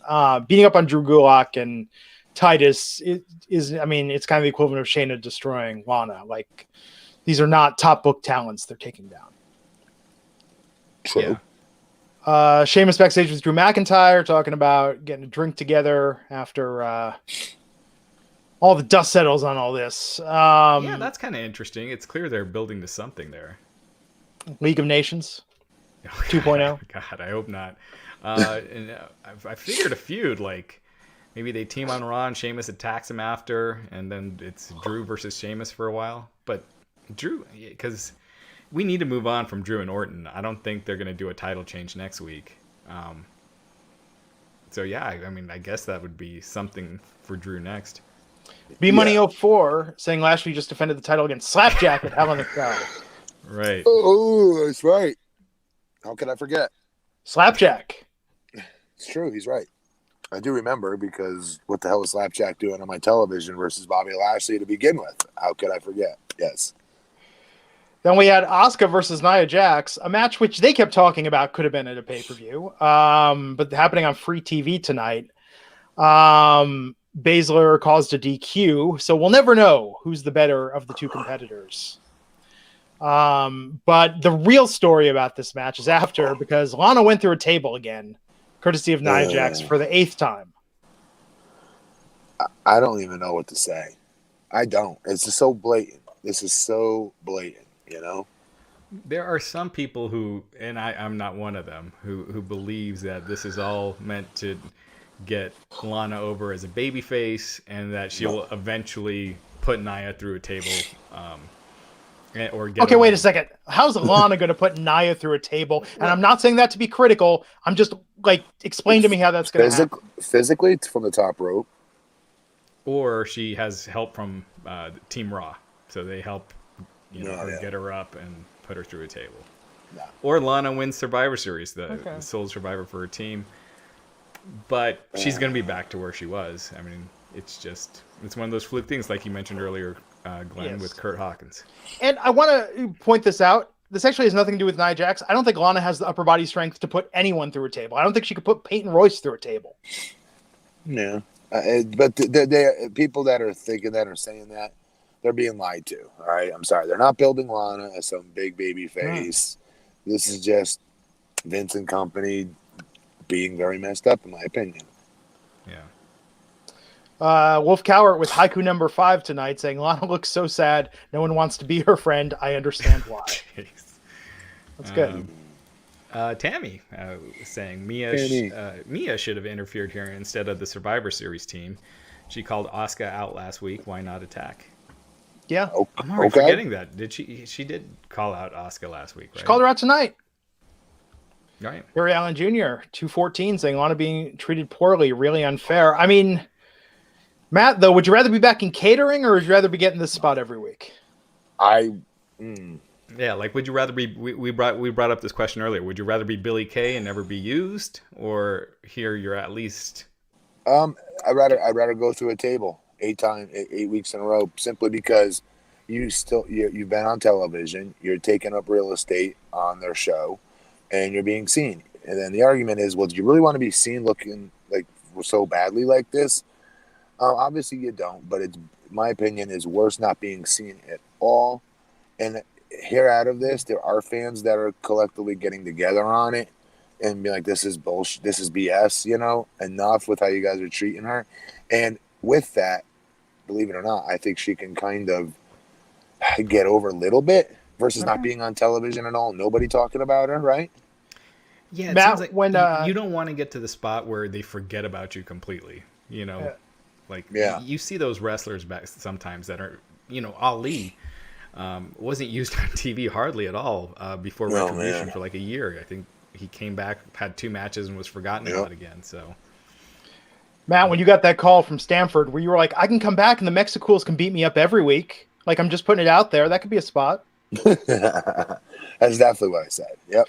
Speaker 1: Beating up on Drew Gulak and Titus it's kind of the equivalent of Shayna destroying Lana. Like, these are not top book talents they're taking down.
Speaker 3: True.
Speaker 1: Yeah. Sheamus backstage with Drew McIntyre talking about getting a drink together after all the dust settles on all this.
Speaker 2: Yeah, that's kind of interesting. It's clear they're building to something there.
Speaker 1: League of Nations 2.0.
Speaker 2: God, I hope not. And I figured a feud, like maybe they team on Raw and Sheamus attacks him after, and then it's Drew versus Sheamus for a while. But Drew, because we need to move on from Drew and Orton. I don't think they're going to do a title change next week. So yeah, I guess that would be something for Drew next.
Speaker 1: B-Money 04 saying Lashley just defended the title against Slapjack at Hell in a Cell.
Speaker 2: Right.
Speaker 3: Oh, that's right. How could I forget?
Speaker 1: Slapjack.
Speaker 3: It's true. He's right. I do remember, because what the hell was Slapjack doing on my television versus Bobby Lashley to begin with? How could I forget? Yes.
Speaker 1: Then we had Asuka versus Nia Jax, a match which they kept talking about could have been at a pay-per-view, but happening on free TV tonight. Baszler caused a DQ, so we'll never know who's the better of the two competitors. But the real story about this match is after, because Lana went through a table again, courtesy of Nia Jax, for the 8th time.
Speaker 3: I don't even know what to say. I don't. It's just so blatant. This is so blatant, you know?
Speaker 2: There are some people who, and I'm not one of them, who believes that this is all meant to get Lana over as a babyface, and that she'll eventually put Nia through a table.
Speaker 1: Okay, wait a second. How's Lana going to put Nia through a table? And I'm not saying that to be critical. I'm just explain to me how that's going to happen.
Speaker 3: Physically, it's from the top rope.
Speaker 2: Or she has help from Team Raw, so they help get her up and put her through a table.
Speaker 3: No.
Speaker 2: Or Lana wins Survivor Series, the sole survivor for her team. But she's going to be back to where she was. It's one of those fluke things, like you mentioned earlier, Glenn, with Kurt Hawkins. And
Speaker 1: I want to point this out. This actually has nothing to do with Nia Jax. I don't think Lana has the upper body strength to put anyone through a table. I don't think she could put Peyton Royce through a table.
Speaker 3: Yeah. But the people that are thinking that or saying that, they're being lied to. All right. I'm sorry. They're not building Lana as some big baby face. This is just Vince and company being very messed up, in my opinion.
Speaker 2: Yeah.
Speaker 1: Wolf Cowart with haiku number 5 tonight, saying Lana looks so sad. No one wants to be her friend. I understand why. That's good.
Speaker 2: Tammy saying Mia should have interfered here instead of the Survivor Series team. She called Asuka out last week. Why not attack?
Speaker 1: Yeah.
Speaker 2: I'm already forgetting that. Did she did call out Asuka last week, right?
Speaker 1: She called her out tonight.
Speaker 2: Right.
Speaker 1: Barry Allen Jr., 214, saying Lana being treated poorly, really unfair. Matt, though, would you rather be back in catering, or would you rather be getting this spot every week?
Speaker 2: Yeah, would you rather be? We brought up this question earlier. Would you rather be Billy Kay and never be used, or here you're at least?
Speaker 3: I'd rather go through a table 8 weeks in a row, simply because you've been on television, you're taking up real estate on their show, and you're being seen. And then the argument is, well, do you really want to be seen looking like so badly like this? Obviously you don't, but my opinion is worse not being seen at all. And here out of this, there are fans that are collectively getting together on it and be like, this is bullshit, this is BS, enough with how you guys are treating her. And with that, believe it or not, I think she can kind of get over a little bit versus not being on television at all. Nobody talking about her, right?
Speaker 2: Yeah, it
Speaker 1: Matt,
Speaker 2: seems like
Speaker 1: when
Speaker 2: you don't want to get to the spot where they forget about you completely. You know, like you see those wrestlers back sometimes that are, Ali wasn't used on TV hardly at all before Retribution for like a year. I think he came back, had 2 matches, and was forgotten about again. So,
Speaker 1: Matt, when you got that call from Stanford where you were like, I can come back and the Mexicools can beat me up every week. Like, I'm just putting it out there. That could be a spot.
Speaker 3: That's definitely what I said. Yep.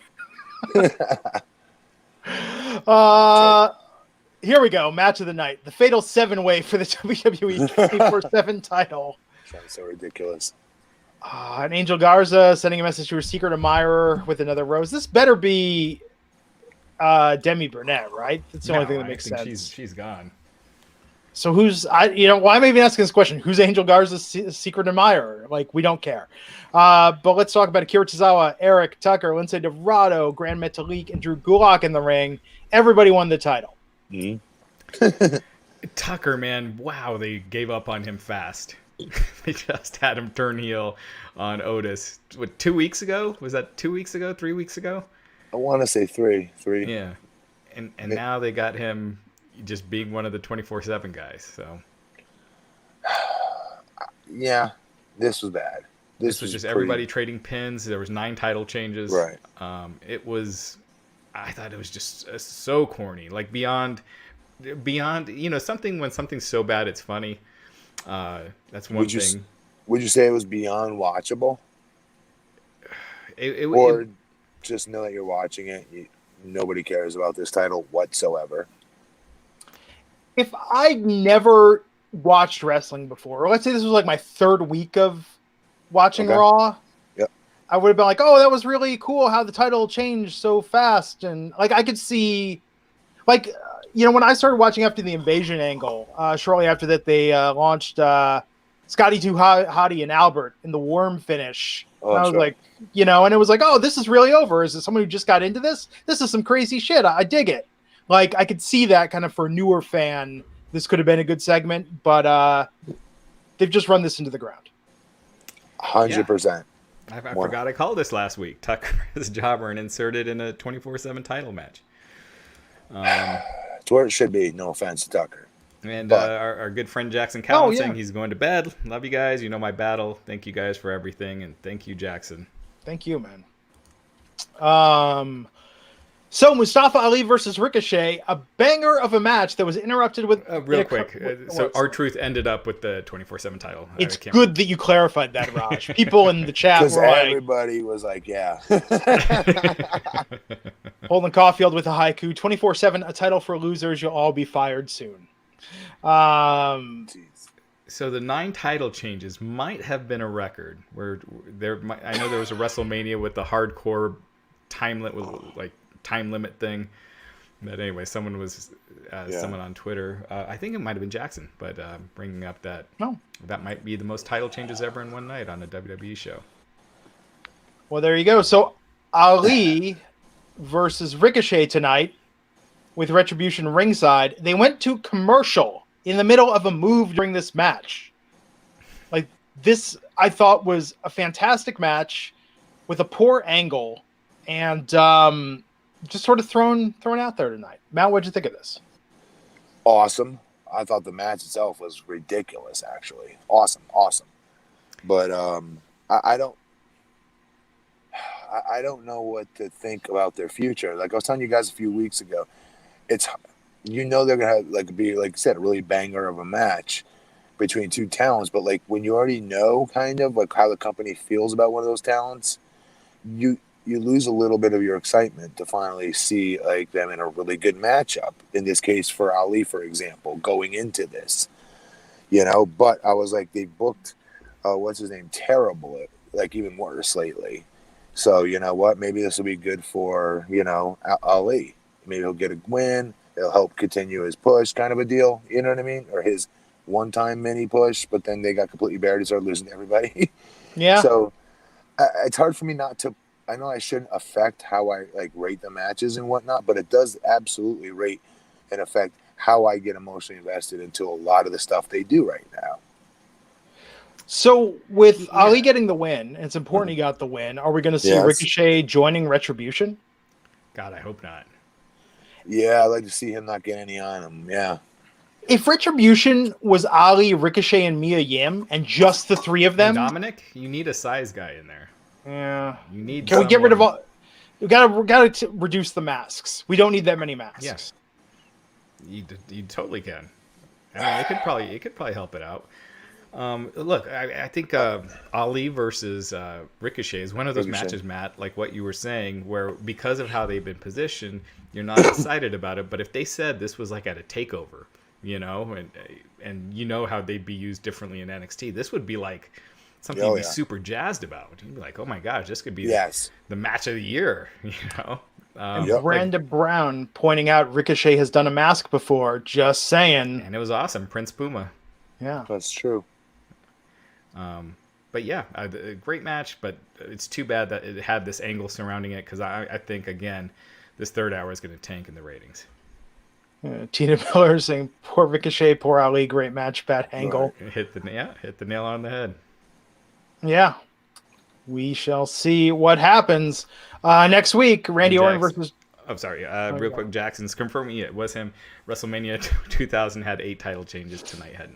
Speaker 1: Here we go. Match of the night. The fatal 7-way for the WWE 24/7 title.
Speaker 3: Sounds so ridiculous.
Speaker 1: And Angel Garza sending a message to her secret admirer with another rose. This better be Demi Burnett, right? That's the only thing that makes sense.
Speaker 2: She's gone.
Speaker 1: So why am I even asking this question? Who's Angel Garza's secret admirer? Like, we don't care. But let's talk about Akira Tozawa, Eric Tucker, Lindsay Dorado, Grand Metalik, and Drew Gulak in the ring. Everybody won the title.
Speaker 3: Mm-hmm.
Speaker 2: Tucker, man, wow, they gave up on him fast. They just had him turn heel on Otis. What, 2 weeks ago? Was that 2 weeks ago? 3 weeks ago?
Speaker 3: I want to say three.
Speaker 2: Yeah, and now they got him just being one of the 24/7 guys. So
Speaker 3: yeah, this was bad.
Speaker 2: This was just everybody trading pins. There was 9 title changes.
Speaker 3: Right.
Speaker 2: I thought it was just so corny. Like beyond, something when something's so bad it's funny. That's one thing.
Speaker 3: Would you say it was beyond watchable? Or just know that you're watching it. Nobody cares about this title whatsoever.
Speaker 1: If I'd never watched wrestling before, or let's say this was like my 3rd week of watching Raw, I would have been like, oh, that was really cool how the title changed so fast. And like, I could see, like, when I started watching after the Invasion angle, shortly after that, they launched Scotty 2 Hottie and Albert in the Worm finish. And I was like, and it was like, oh, this is really over. Is it someone who just got into this? This is some crazy shit. I dig it. Like, I could see that kind of for a newer fan. This could have been a good segment, but they've just run this into the ground.
Speaker 3: 100%.
Speaker 2: I forgot I called this last week. Tucker is jobber and inserted in a 24/7 title match.
Speaker 3: It's where it should be. No offense to Tucker.
Speaker 2: And our good friend Jackson Callan saying he's going to bed. Love you guys. You know my battle. Thank you guys for everything. And thank you, Jackson.
Speaker 1: Thank you, man. So Mustafa Ali versus Ricochet, a banger of a match that was interrupted with...
Speaker 2: real quick. So R-Truth ended up with the 24/7 title.
Speaker 1: It's good that you clarified that, Raj. People in the chat were like...
Speaker 3: everybody was like, yeah.
Speaker 1: Holden Caulfield with a haiku, 24/7, a title for losers. You'll all be fired soon.
Speaker 2: So the 9 title changes might have been a record. Where I know there was a WrestleMania with the hardcore time limit thing. But anyway, someone was someone on Twitter. I think it might have been Jackson, but bringing up that that might be the most title changes ever in one night on a WWE show.
Speaker 1: Well, there you go. So Ali versus Ricochet tonight with Retribution ringside. They went to commercial in the middle of a move during this match. Like, this, I thought, was a fantastic match with a poor angle and just sort of thrown out there tonight. Matt, what'd you think of this?
Speaker 3: Awesome. I thought the match itself was ridiculous, actually. Awesome. But I don't know what to think about their future. Like I was telling you guys a few weeks ago, they're gonna have be like I said, a really banger of a match between 2 talents. But like when you already know kind of like how the company feels about one of those talents, you lose a little bit of your excitement to finally see like them in a really good matchup. In this case, for Ali, for example, going into this, But I was like, they booked what's his name, terrible, like even worse lately. So you know what? Maybe this will be good for Ali. Maybe he'll get a win. It'll help continue his push, kind of a deal. You know what I mean? Or his one-time mini push. But then they got completely buried and started losing to everybody.
Speaker 1: Yeah.
Speaker 3: So it's hard for me not to. I know I shouldn't affect how I rate the matches and whatnot, but it does absolutely rate and affect how I get emotionally invested into a lot of the stuff they do right now.
Speaker 1: So with Ali getting the win, it's important he got the win. Are we going to see
Speaker 3: Yes.
Speaker 1: Ricochet joining Retribution?
Speaker 2: God, I hope not.
Speaker 3: Yeah, I'd like to see him not get any on him. Yeah.
Speaker 1: If Retribution was Ali, Ricochet, and Mia Yim, and just the three of them,
Speaker 2: And Dominic, you need a size guy in there.
Speaker 1: yeah,
Speaker 2: You need.
Speaker 1: can we get rid of all? We gotta reduce the masks. We don't need that many masks.
Speaker 2: Yes, you totally can. I mean, it could probably help it out. Look, I think Ali versus Ricochet is one of those matches, Matt, like what you were saying, where because of how they've been positioned, you're not excited about it. But if they said this was like at a takeover, you know, and you know how they'd be used differently in NXT, this would be like something you'd be super jazzed about. You'd be like, oh my gosh, this could be the match of the year, you know.
Speaker 1: And Brenda Brown pointing out Ricochet has done a mask before, just saying.
Speaker 2: And it was awesome, Prince Puma.
Speaker 1: Yeah,
Speaker 3: that's true.
Speaker 2: But yeah, a great match, but it's too bad that it had this angle surrounding it, because I think, again, this third hour is going to tank in the ratings.
Speaker 1: Tina Miller saying, poor Ricochet, poor Ali, great match, bad angle.
Speaker 2: Right. Hit the nail on the head.
Speaker 1: Yeah. We shall see what happens. Next week, Randy Orton versus...
Speaker 2: Oh, sorry. Real quick, Jackson's confirming it was him. WrestleMania 2000 had 8 title changes. Tonight had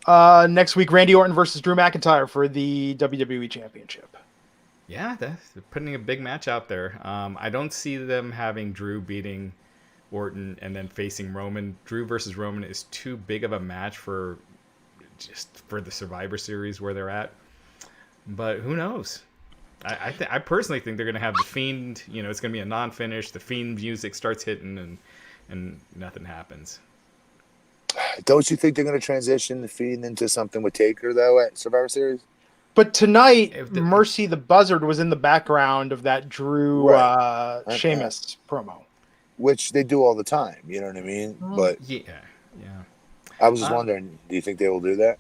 Speaker 2: 9.
Speaker 1: Next week, Randy Orton versus Drew McIntyre for the WWE Championship.
Speaker 2: Yeah, they're putting a big match out there. I don't see them having Drew beating Orton and then facing Roman. Drew versus Roman is too big of a match for the Survivor Series where they're at. But who knows? I personally think they're going to have the Fiend. You know, it's going to be a non-finish. The Fiend music starts hitting and nothing happens.
Speaker 3: Don't you think they're going to transition the Fiend into something with Taker, though, at Survivor Series?
Speaker 1: But tonight, Mercy the Buzzard was in the background of that Drew Sheamus promo.
Speaker 3: Which they do all the time, you know what I mean? But
Speaker 2: yeah.
Speaker 3: I was just wondering, do you think they will do that?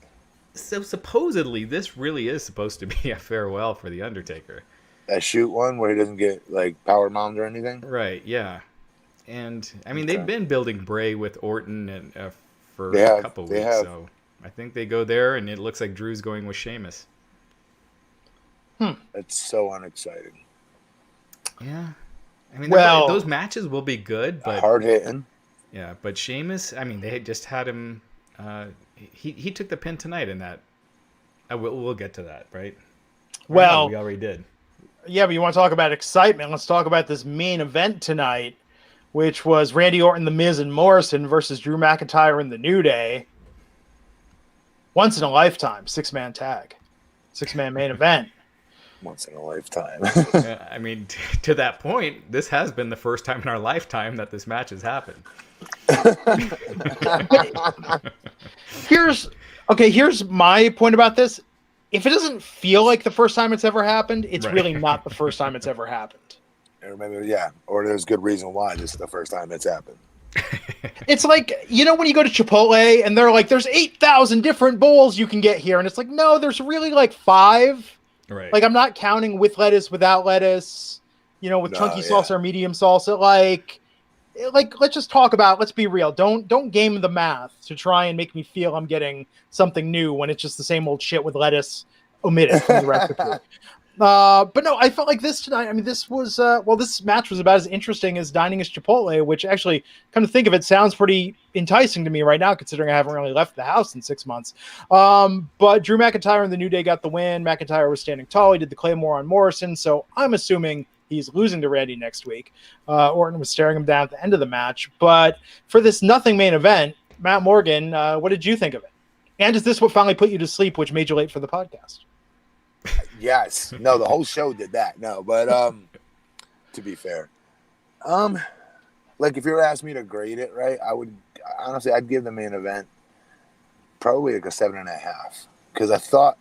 Speaker 2: So supposedly, this really is supposed to be a farewell for The Undertaker.
Speaker 3: That shoot one where he doesn't get, like, power bombed or anything?
Speaker 2: Right, yeah. And, I mean, they've been building Bray with Orton and for a couple weeks, so I think they go there, and it looks like Drew's going with Sheamus.
Speaker 3: That's so unexciting.
Speaker 2: Yeah. I mean, those matches will be good, but...
Speaker 3: Hard-hitting.
Speaker 2: Yeah, but Sheamus, I mean, they had just had him... He took the pin tonight in that. We'll get to that, right?
Speaker 1: Well...
Speaker 2: we already did.
Speaker 1: Yeah, but you want to talk about excitement? Let's talk about this main event tonight, which was Randy Orton, The Miz, and Morrison versus Drew McIntyre and The New Day. Once in a lifetime, 6-man tag. 6-man main event.
Speaker 3: Once in a lifetime.
Speaker 2: I mean, to that point, this has been the first time in our lifetime that this match has happened.
Speaker 1: Here's my point about this. If it doesn't feel like the first time it's ever happened, it's really not the first time it's ever happened.
Speaker 3: I remember, or there's good reason why this is the first time it's happened.
Speaker 1: It's like, you know, when you go to Chipotle and they're like, there's 8,000 different bowls you can get here. And it's like, no, there's really like 5.
Speaker 2: Right.
Speaker 1: Like, I'm not counting with lettuce, without lettuce, you know, with chunky salsa or medium salsa. Like, let's just talk about, let's be real. Don't game the math to try and make me feel I'm getting something new when it's just the same old shit with lettuce omitted from the recipe. But no, I felt like this tonight. I mean, this was, this match was about as interesting as dining as Chipotle, which actually, come to think of it, sounds pretty enticing to me right now, considering I haven't really left the house in 6 months. But Drew McIntyre and The New Day got the win. McIntyre was standing tall. He did the Claymore on Morrison, so I'm assuming he's losing to Randy next week. Orton was staring him down at the end of the match. But for this nothing main event, Matt Morgan, what did you think of it? And is this what finally put you to sleep, which made you late for the podcast?
Speaker 3: Yes. No, the whole show did that. No, but to be fair, like if you were asking me to grade it, right, I would honestly I'd give the main event probably like a 7.5 because I thought,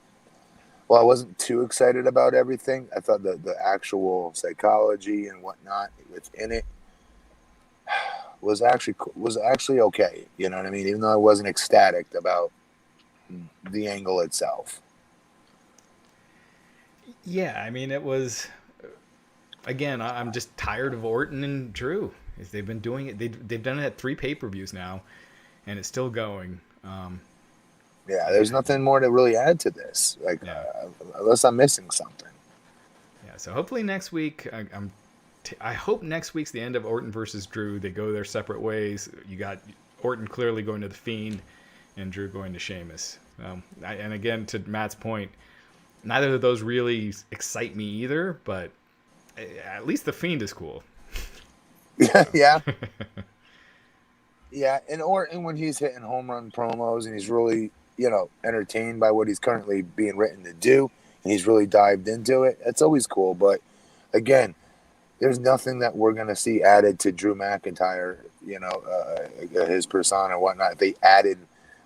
Speaker 3: well, I wasn't too excited about everything. I thought the actual psychology and whatnot within it was actually okay. You know what I mean? Even though I wasn't ecstatic about the angle itself.
Speaker 2: Yeah, I mean, it was, again, I'm just tired of Orton and Drew. is they've been doing it. They've done it at 3 pay-per-views now, and it's still going.
Speaker 3: Yeah, there's nothing more to really add to this, like unless I'm missing something.
Speaker 2: Yeah, so hopefully next week, I hope next week's the end of Orton versus Drew. They go their separate ways. You got Orton clearly going to The Fiend, and Drew going to Sheamus. And again, to Matt's point, neither of those really excite me either, but at least The Fiend is cool.
Speaker 3: Yeah. Yeah, and Orton, when he's hitting home run promos and he's really, entertained by what he's currently being written to do, and he's really dived into it, it's always cool. But again, there's nothing that we're going to see added to Drew McIntyre, his persona and whatnot. If they added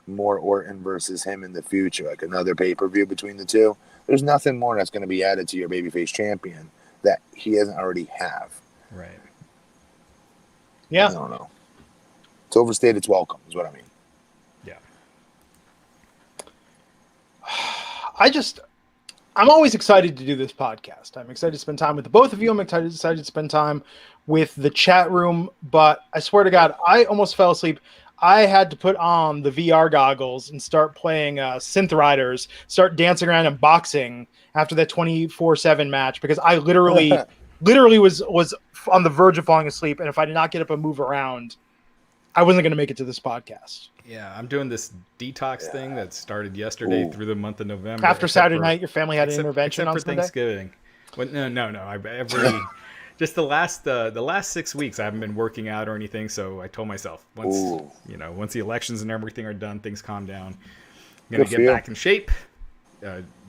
Speaker 3: more Orton versus him in the future, like another pay-per-view between the two, there's nothing more that's going to be added to your babyface champion that he doesn't already have.
Speaker 2: Right.
Speaker 1: Yeah.
Speaker 3: I don't know. It's overstayed its welcome, is what I mean.
Speaker 2: Yeah.
Speaker 1: I'm always excited to do this podcast. I'm excited to spend time with the both of you. I'm excited to spend time with the chat room. But I swear to God, I almost fell asleep. I had to put on the VR goggles and start playing Synth Riders, start dancing around and boxing after that 24/7 match because I literally was on the verge of falling asleep. And if I did not get up and move around, I wasn't going to make it to this podcast.
Speaker 2: Yeah, I'm doing this detox thing that started yesterday through the month of November.
Speaker 1: After Saturday night, your family had an intervention on
Speaker 2: for
Speaker 1: Sunday?
Speaker 2: Thanksgiving. Well, no. Just the last 6 weeks, I haven't been working out or anything. So I told myself once the elections and everything are done, things calm down. I'm gonna get back in shape.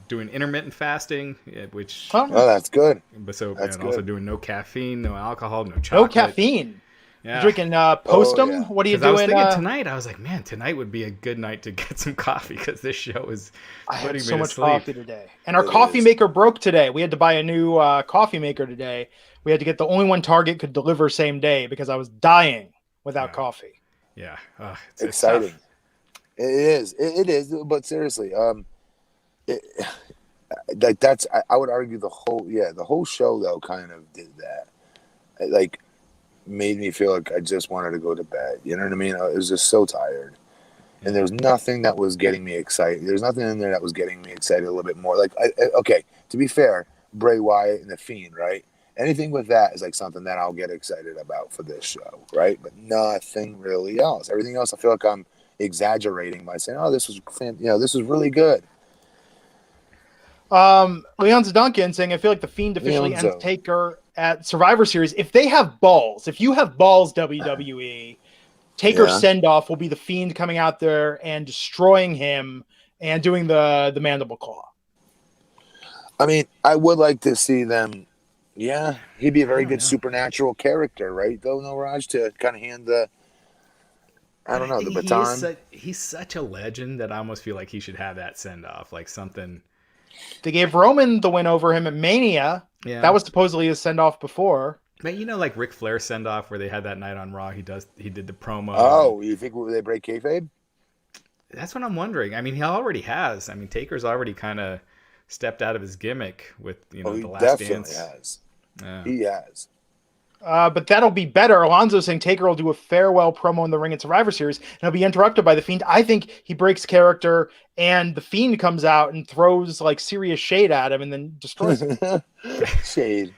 Speaker 2: Doing intermittent fasting, which
Speaker 3: that's good.
Speaker 2: But also doing no caffeine, no alcohol, no chocolate.
Speaker 1: No caffeine.
Speaker 2: Yeah.
Speaker 1: You're drinking Postum?
Speaker 3: Yeah.
Speaker 1: What are you doing?
Speaker 2: I was thinking tonight, I was like, man, tonight would be a good night to get some coffee because this show is putting me to sleep.
Speaker 1: I had so much coffee today. And our coffee maker broke today. We had to buy a new coffee maker today. We had to get the only one Target could deliver same day because I was dying without coffee.
Speaker 2: Yeah.
Speaker 3: It's exciting. Tough. It is. But seriously, I would argue the whole show though kind of did that. Made me feel like I just wanted to go to bed. You know what I mean? I was just so tired. And there was nothing that was getting me excited. There's nothing in there that was getting me excited a little bit more. Okay, to be fair, Bray Wyatt and The Fiend, right? Anything with that is like something that I'll get excited about for this show, right? But nothing really else. Everything else, I feel like I'm exaggerating by saying, "Oh, this was really good."
Speaker 1: Leonzo Duncan saying, "I feel like The Fiend officially ends Taker at Survivor Series. If you have balls, WWE, Taker's send-off will be The Fiend coming out there and destroying him and doing the mandible claw."
Speaker 3: I mean, I would like to see them. Yeah, he'd be a very good supernatural character, right? Though, no, Raj, to kind of hand the baton.
Speaker 2: He's such a legend that I almost feel like he should have that send-off, like something.
Speaker 1: They gave Roman the win over him at Mania.
Speaker 2: Yeah.
Speaker 1: That was supposedly his send-off before.
Speaker 2: But like Ric Flair's send-off where they had that night on Raw, he did the promo.
Speaker 3: Oh, you think they break kayfabe?
Speaker 2: That's what I'm wondering. I mean, he already has. I mean, Taker's already kind of stepped out of his gimmick with the Last Dance.
Speaker 3: Has.
Speaker 2: Yeah.
Speaker 3: He has.
Speaker 1: But that'll be better. Alonzo saying Taker will do a farewell promo in the ring at Survivor Series, and he'll be interrupted by The Fiend. I think he breaks character, and The Fiend comes out and throws serious shade at him, and then destroys him.
Speaker 3: Shade.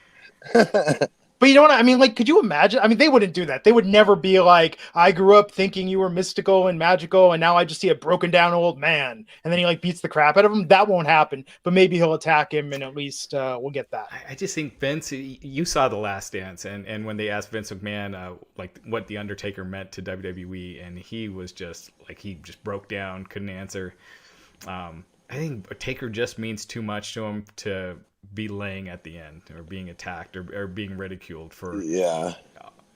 Speaker 1: But you know what I mean? Could you imagine? I mean, they wouldn't do that. They would never be like, "I grew up thinking you were mystical and magical, and now I just see a broken down old man." And then he beats the crap out of him. That won't happen. But maybe he'll attack him, and at least we'll get that.
Speaker 2: I just think Vince. You saw The Last Dance, and when they asked Vince McMahon what the Undertaker meant to WWE, and he was just he just broke down, couldn't answer. I think Taker just means too much to him to be laying at the end or being attacked or being ridiculed for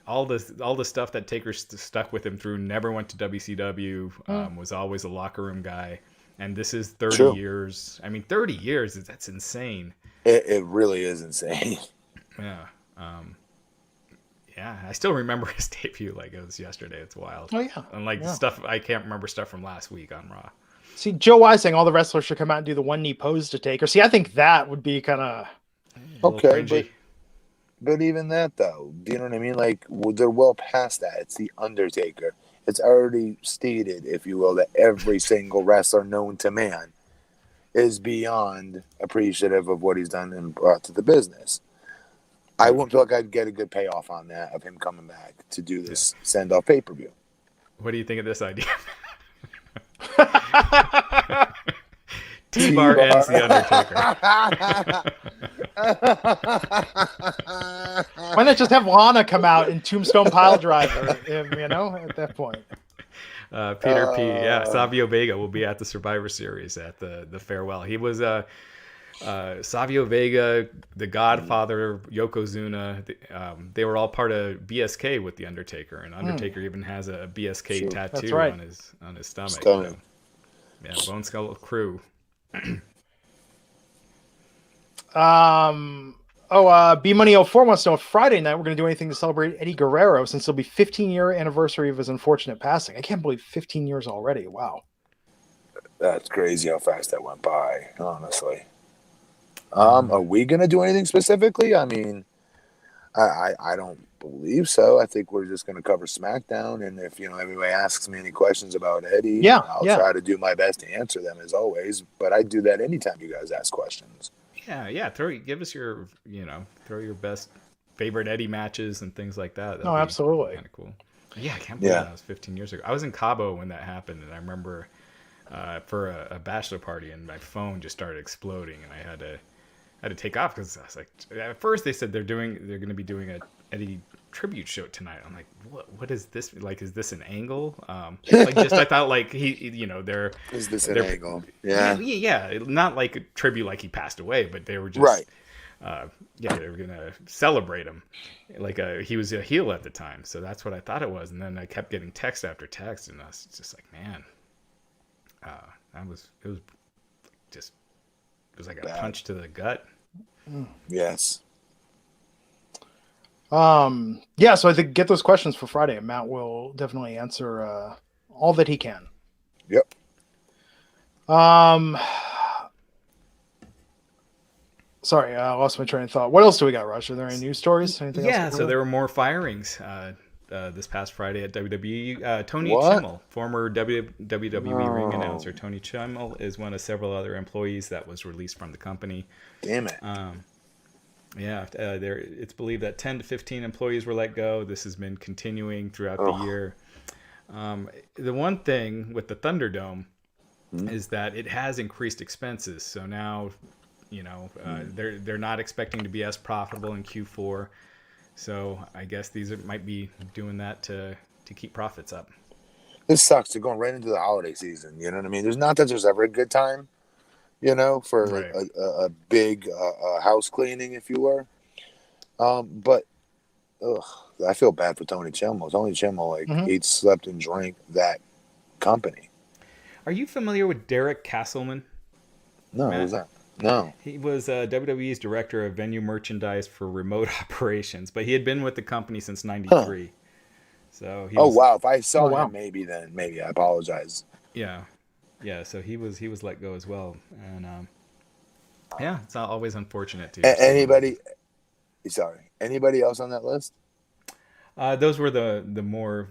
Speaker 2: all the stuff that Taker stuck with him through. Never went to WCW, was always a locker room guy, and this is 30 years. I mean, 30 years, that's insane.
Speaker 3: It really is insane.
Speaker 2: Yeah. I still remember his debut like it was yesterday. It's wild.
Speaker 1: Oh yeah.
Speaker 2: And stuff, I can't remember stuff from last week on Raw.
Speaker 1: See, Joe Wise saying all the wrestlers should come out and do the one knee pose to Taker. See, I think that would be kind of
Speaker 3: okay. But even that, though, do you know what I mean? Like, they're well past that. It's the Undertaker. It's already stated, if you will, that every single wrestler known to man is beyond appreciative of what he's done and brought to the business. I wouldn't feel like I'd get a good payoff on that of him coming back to do this send-off pay-per-view.
Speaker 2: What do you think of this idea? T-Bar ends the Undertaker.
Speaker 1: Why not just have Lana come out and Tombstone Pile Driver him, at that point?
Speaker 2: Peter P. Yeah, Savio Vega will be at the Survivor Series at the farewell. He was Savio Vega, the Godfather, Yokozuna. They were all part of BSK with the Undertaker, and Undertaker even has a BSK tattoo on his stomach. So, yeah, Bone Skull Crew.
Speaker 1: B Money 04 wants to know if Friday night we're going to do anything to celebrate Eddie Guerrero since it'll be 15-year anniversary of his unfortunate passing. I can't believe 15 years already. Wow.
Speaker 3: That's crazy how fast that went by, honestly. Are we going to do anything specifically? I mean, I don't believe so. I think we're just going to cover SmackDown, and if everybody asks me any questions about Eddie, I'll try to do my best to answer them as always. But I do that anytime you guys ask questions.
Speaker 2: Yeah. Give us your throw your best favorite Eddie matches and things like that.
Speaker 1: No, absolutely.
Speaker 2: Kind of cool. Yeah, I can't believe that was 15 years ago. I was in Cabo when that happened, and I remember for a bachelor party, and my phone just started exploding, and I had to take off because I was like, at first they said they're going to be doing a Eddie tribute show tonight. I'm like, what is this? Like, is this an angle? I thought like they're
Speaker 3: is this an angle?
Speaker 2: Yeah, not like a tribute like he passed away, but they were just they were gonna celebrate him like he was a heel at the time, so that's what I thought it was. And then I kept getting text after text, and I was just like, man, it was like a punch to the gut.
Speaker 3: Yes.
Speaker 1: So I think get those questions for Friday, and Matt will definitely answer all that he can.
Speaker 3: Yep.
Speaker 1: Sorry, I lost my train of thought. What else do we got, Raj? Are there any news stories? Anything else?
Speaker 2: So there were more firings this past Friday at WWE. Tony Chimel, former WWE ring announcer, Tony Chimel is one of several other employees that was released from the company.
Speaker 3: Damn it.
Speaker 2: It's believed that 10 to 15 employees were let go. This has been continuing throughout the year. The one thing with the Thunderdome is that it has increased expenses. So now, they're not expecting to be as profitable in Q4. So I guess might be doing that to keep profits up.
Speaker 3: This sucks. They're going right into the holiday season. You know what I mean? There's not that there's ever a good time, for a big house cleaning, if you were. But I feel bad for Tony Chimel. Tony Chimel ate, slept, and drank that company.
Speaker 2: Are you familiar with Derek Castleman?
Speaker 3: No, what was that? No.
Speaker 2: He was WWE's director of venue merchandise for remote operations, but he had been with the company since '93. Huh. So
Speaker 3: wow! If I saw him, maybe I apologize.
Speaker 2: Yeah. So he was let go as well, and it's not always unfortunate too.
Speaker 3: Anybody else on that list?
Speaker 2: Those were the more.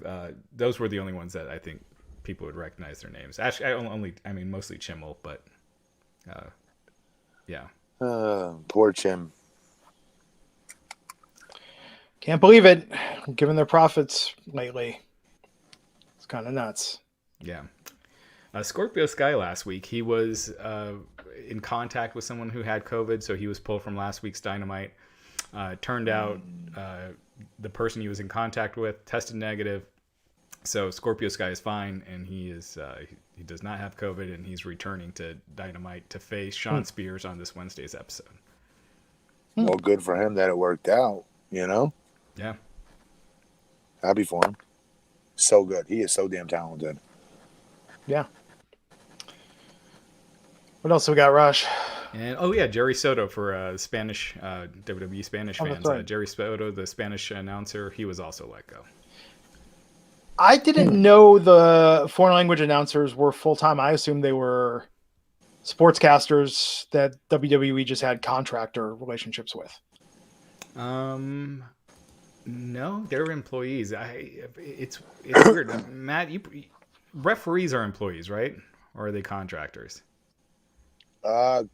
Speaker 2: Those were the only ones that I think people would recognize their names. Actually, mostly Chimel, but. Yeah.
Speaker 3: Poor Chim.
Speaker 1: Can't believe it. Given their profits lately, it's kind of nuts.
Speaker 2: Yeah. Scorpio Sky last week, he was in contact with someone who had COVID, so he was pulled from last week's Dynamite. Turned out the person he was in contact with tested negative, so Scorpio Sky is fine, and he does not have COVID, and he's returning to Dynamite to face Sean Spears on this Wednesday's episode.
Speaker 3: Well, good for him that it worked out,
Speaker 2: Yeah.
Speaker 3: Happy for him. So good. He is so damn talented.
Speaker 1: Yeah. What else we got, Raj?
Speaker 2: And Jerry Soto for Spanish WWE Spanish fans.
Speaker 1: Right.
Speaker 2: Jerry Soto, the Spanish announcer, he was also let go.
Speaker 1: I didn't know the foreign language announcers were full-time. I assumed they were sportscasters that WWE just had contractor relationships with.
Speaker 2: No, they're employees. It's weird. Matt, referees are employees, right? Or are they contractors?
Speaker 3: I've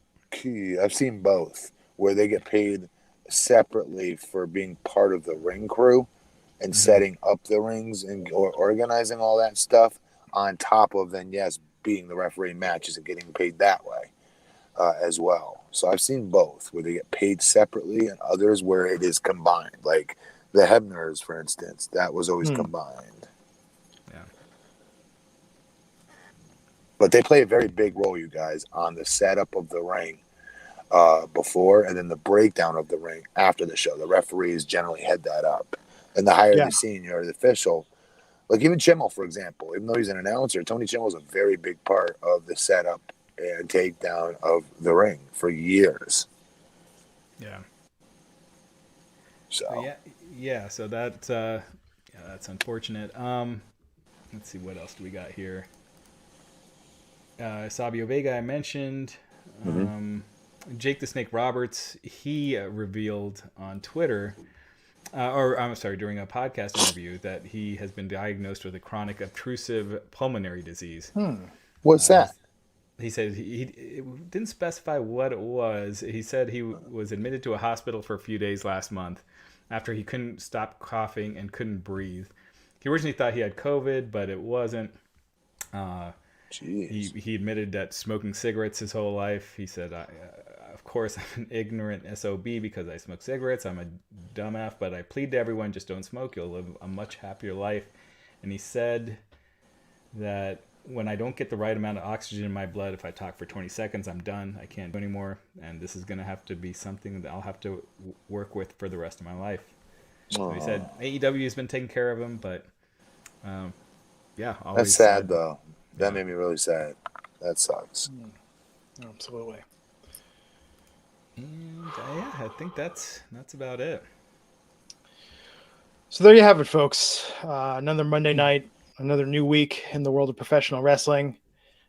Speaker 3: seen both, where they get paid separately for being part of the ring crew and setting up the rings and or organizing all that stuff, on top of then, yes, being the referee matches and getting paid that way as well. So I've seen both, where they get paid separately, and others where it is combined. Like the Hebners, for instance, that was always combined.
Speaker 2: Yeah.
Speaker 3: But they play a very big role, you guys, on the setup of the ring before, and then the breakdown of the ring after the show. The referees generally head that up. And the higher the senior, the official, like even Chimmel, for example, even though he's an announcer, Tony Chimmel is a very big part of the setup and takedown of the ring for years.
Speaker 2: Yeah.
Speaker 3: So
Speaker 2: yeah. So that's unfortunate. Let's see, what else do we got here? Sabio Vega, I mentioned. Jake the Snake Roberts, he revealed on Twitter, during a podcast interview, that he has been diagnosed with a chronic obtrusive pulmonary disease.
Speaker 3: What's that?
Speaker 2: He said he didn't specify what it was. He said he was admitted to a hospital for a few days last month after he couldn't stop coughing and couldn't breathe. He originally thought he had COVID, but it wasn't. He admitted that smoking cigarettes his whole life. He said, of course, I'm an ignorant SOB because I smoke cigarettes. I'm a dumb F, but I plead to everyone, just don't smoke. You'll live a much happier life. And he said that when I don't get the right amount of oxygen in my blood, if I talk for 20 seconds, I'm done. I can't do anymore. And this is going to have to be something that I'll have to work with for the rest of my life. So he said AEW has been taking care of him, but yeah.
Speaker 3: That's sad, though. That made me really sad. That sucks.
Speaker 1: Absolutely.
Speaker 2: And I think that's about it.
Speaker 1: So there you have it, folks. Another Monday night, another new week in the world of professional wrestling.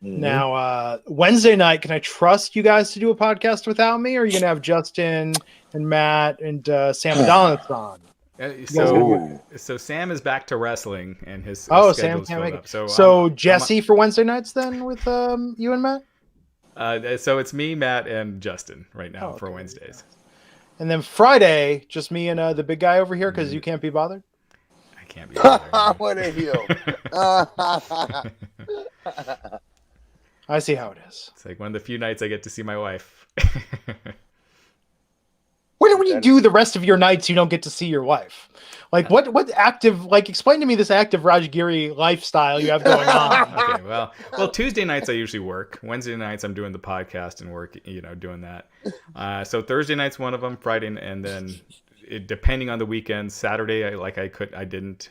Speaker 1: Now, Wednesday night, can I trust you guys to do a podcast without me? Or are you going to have Justin and Matt and Sam Adonis on?
Speaker 2: So Sam is back to wrestling, and his
Speaker 1: Sam can't make
Speaker 2: up.
Speaker 1: it. So Jesse for Wednesday nights then with you and Matt?
Speaker 2: So it's me, Matt, and Justin right now for Wednesdays.
Speaker 1: And then Friday, just me and the big guy over here because you can't be bothered?
Speaker 2: I can't be bothered.
Speaker 3: What a heel.
Speaker 1: I see how it is.
Speaker 2: It's like one of the few nights I get to see my wife.
Speaker 1: When you do the rest of your nights, you don't get to see your wife. Like what active, like explain to me this active Raj Giri lifestyle you have going on.
Speaker 2: Okay, well, Tuesday nights I usually work. Wednesday nights I'm doing the podcast and work, doing that. So Thursday night's one of them, Friday, and then depending on the weekend, Saturday I didn't.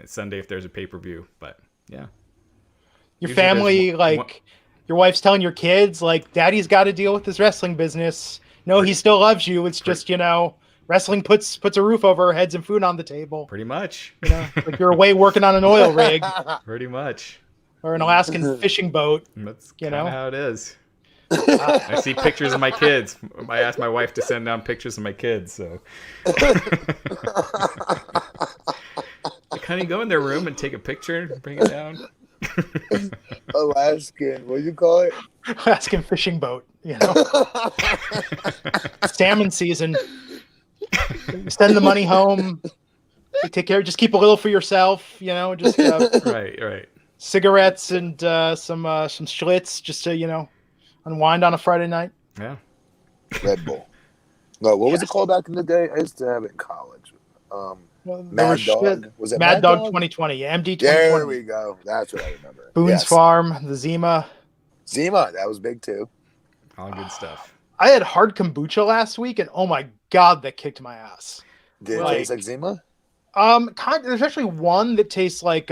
Speaker 2: Sunday if there's a pay-per-view, but yeah.
Speaker 1: Your family, your wife's telling your kids, like, Daddy's got to deal with this wrestling business. No, he still loves you. It's just, wrestling puts a roof over our heads and food on the table.
Speaker 2: Pretty much.
Speaker 1: Like you're away working on an oil rig.
Speaker 2: Pretty much.
Speaker 1: Or an Alaskan fishing boat.
Speaker 2: That's kind of how it is. I see pictures of my kids. I asked my wife to send down pictures of my kids. So, honey, go in their room and take a picture and bring it down.
Speaker 3: Alaskan, what do you call it?
Speaker 1: Alaskan fishing boat. Salmon season. Send the money home. Take care. Just keep a little for yourself. Just
Speaker 2: right.
Speaker 1: Cigarettes and some Schlitz, just to unwind on a Friday night.
Speaker 2: Yeah.
Speaker 3: Red Bull. No, what was it called back in the day? I used to have it in college. Mad Dog. Was it
Speaker 1: Mad Dog 2020? Yeah, MD 2020.
Speaker 3: There we go. That's what I remember.
Speaker 1: Boone's Farm, the Zima.
Speaker 3: That was big too.
Speaker 2: All good stuff.
Speaker 1: I had hard kombucha last week, and oh my god, that kicked my ass.
Speaker 3: Did it taste like Zima?
Speaker 1: There's actually one that tastes like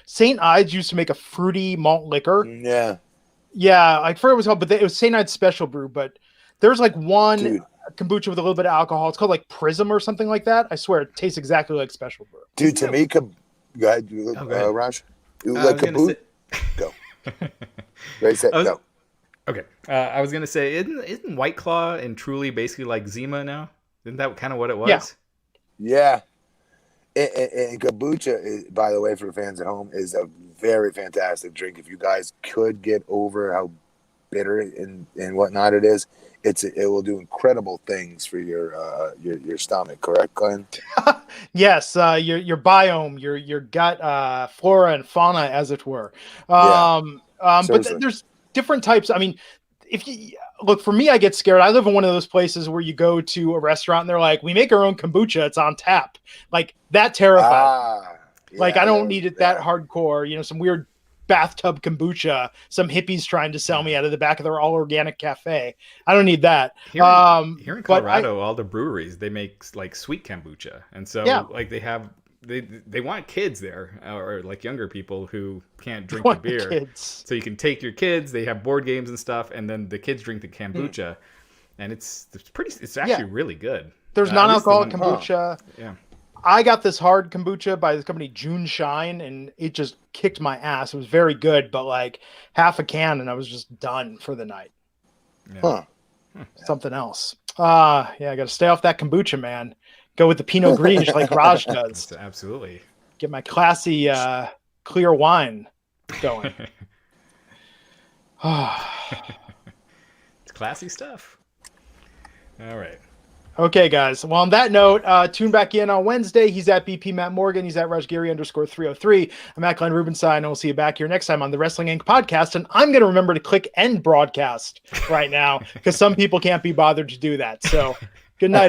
Speaker 1: St. Ides used to make a fruity malt liquor. Yeah, I forget what it was called, but it was St. Ides Special Brew. But there's like one kombucha with a little bit of alcohol. It's called like Prism or something like that. I swear it tastes exactly like Special Brew.
Speaker 3: Dude, to me, go ahead, Raj. Go. Ready, set, go.
Speaker 2: Okay. I was gonna say, isn't White Claw and Truly basically like Zima now? Isn't that kind of what it was?
Speaker 1: Yeah.
Speaker 3: Yeah. And kombucha, by the way, for fans at home, is a very fantastic drink. If you guys could get over how bitter and whatnot it is, it will do incredible things for your stomach. Correct, Glenn?
Speaker 1: Yes, your biome, your gut, flora and fauna, as it were.
Speaker 3: Yeah.
Speaker 1: But there's different types. I mean, if you look, for me, I get scared. I live in one of those places where you go to a restaurant and they're like, "We make our own kombucha. It's on tap." Like that terrifies me. Like I don't need it that hardcore. You know, some weird bathtub kombucha some hippies trying to sell me out of the back of their all organic cafe. I don't need that.
Speaker 2: Here in Colorado, all the breweries, they make like sweet kombucha, and so like they want kids there, or like younger people who can't drink the beer.
Speaker 1: Kids.
Speaker 2: So you can take your kids. They have board games and stuff, and then the kids drink the kombucha, and it's actually really good.
Speaker 1: There's non-alcoholic kombucha.
Speaker 2: Yeah.
Speaker 1: I got this hard kombucha by this company, June Shine, and it just kicked my ass. It was very good, but like half a can and I was just done for the night.
Speaker 2: Yeah.
Speaker 1: Something else. I got to stay off that kombucha, man. Go with the Pinot Grigio like Raj does.
Speaker 2: Absolutely.
Speaker 1: Get my classy clear wine going.
Speaker 2: It's classy stuff. All right.
Speaker 1: Okay, guys. Well, on that note, tune back in on Wednesday. He's at BP Matt Morgan. He's at Raj Giri _303. I'm at Glenn Rubenstein, and we'll see you back here next time on the Wrestling Inc. podcast. And I'm going to remember to click end broadcast right now because some people can't be bothered to do that. So good night, everyone.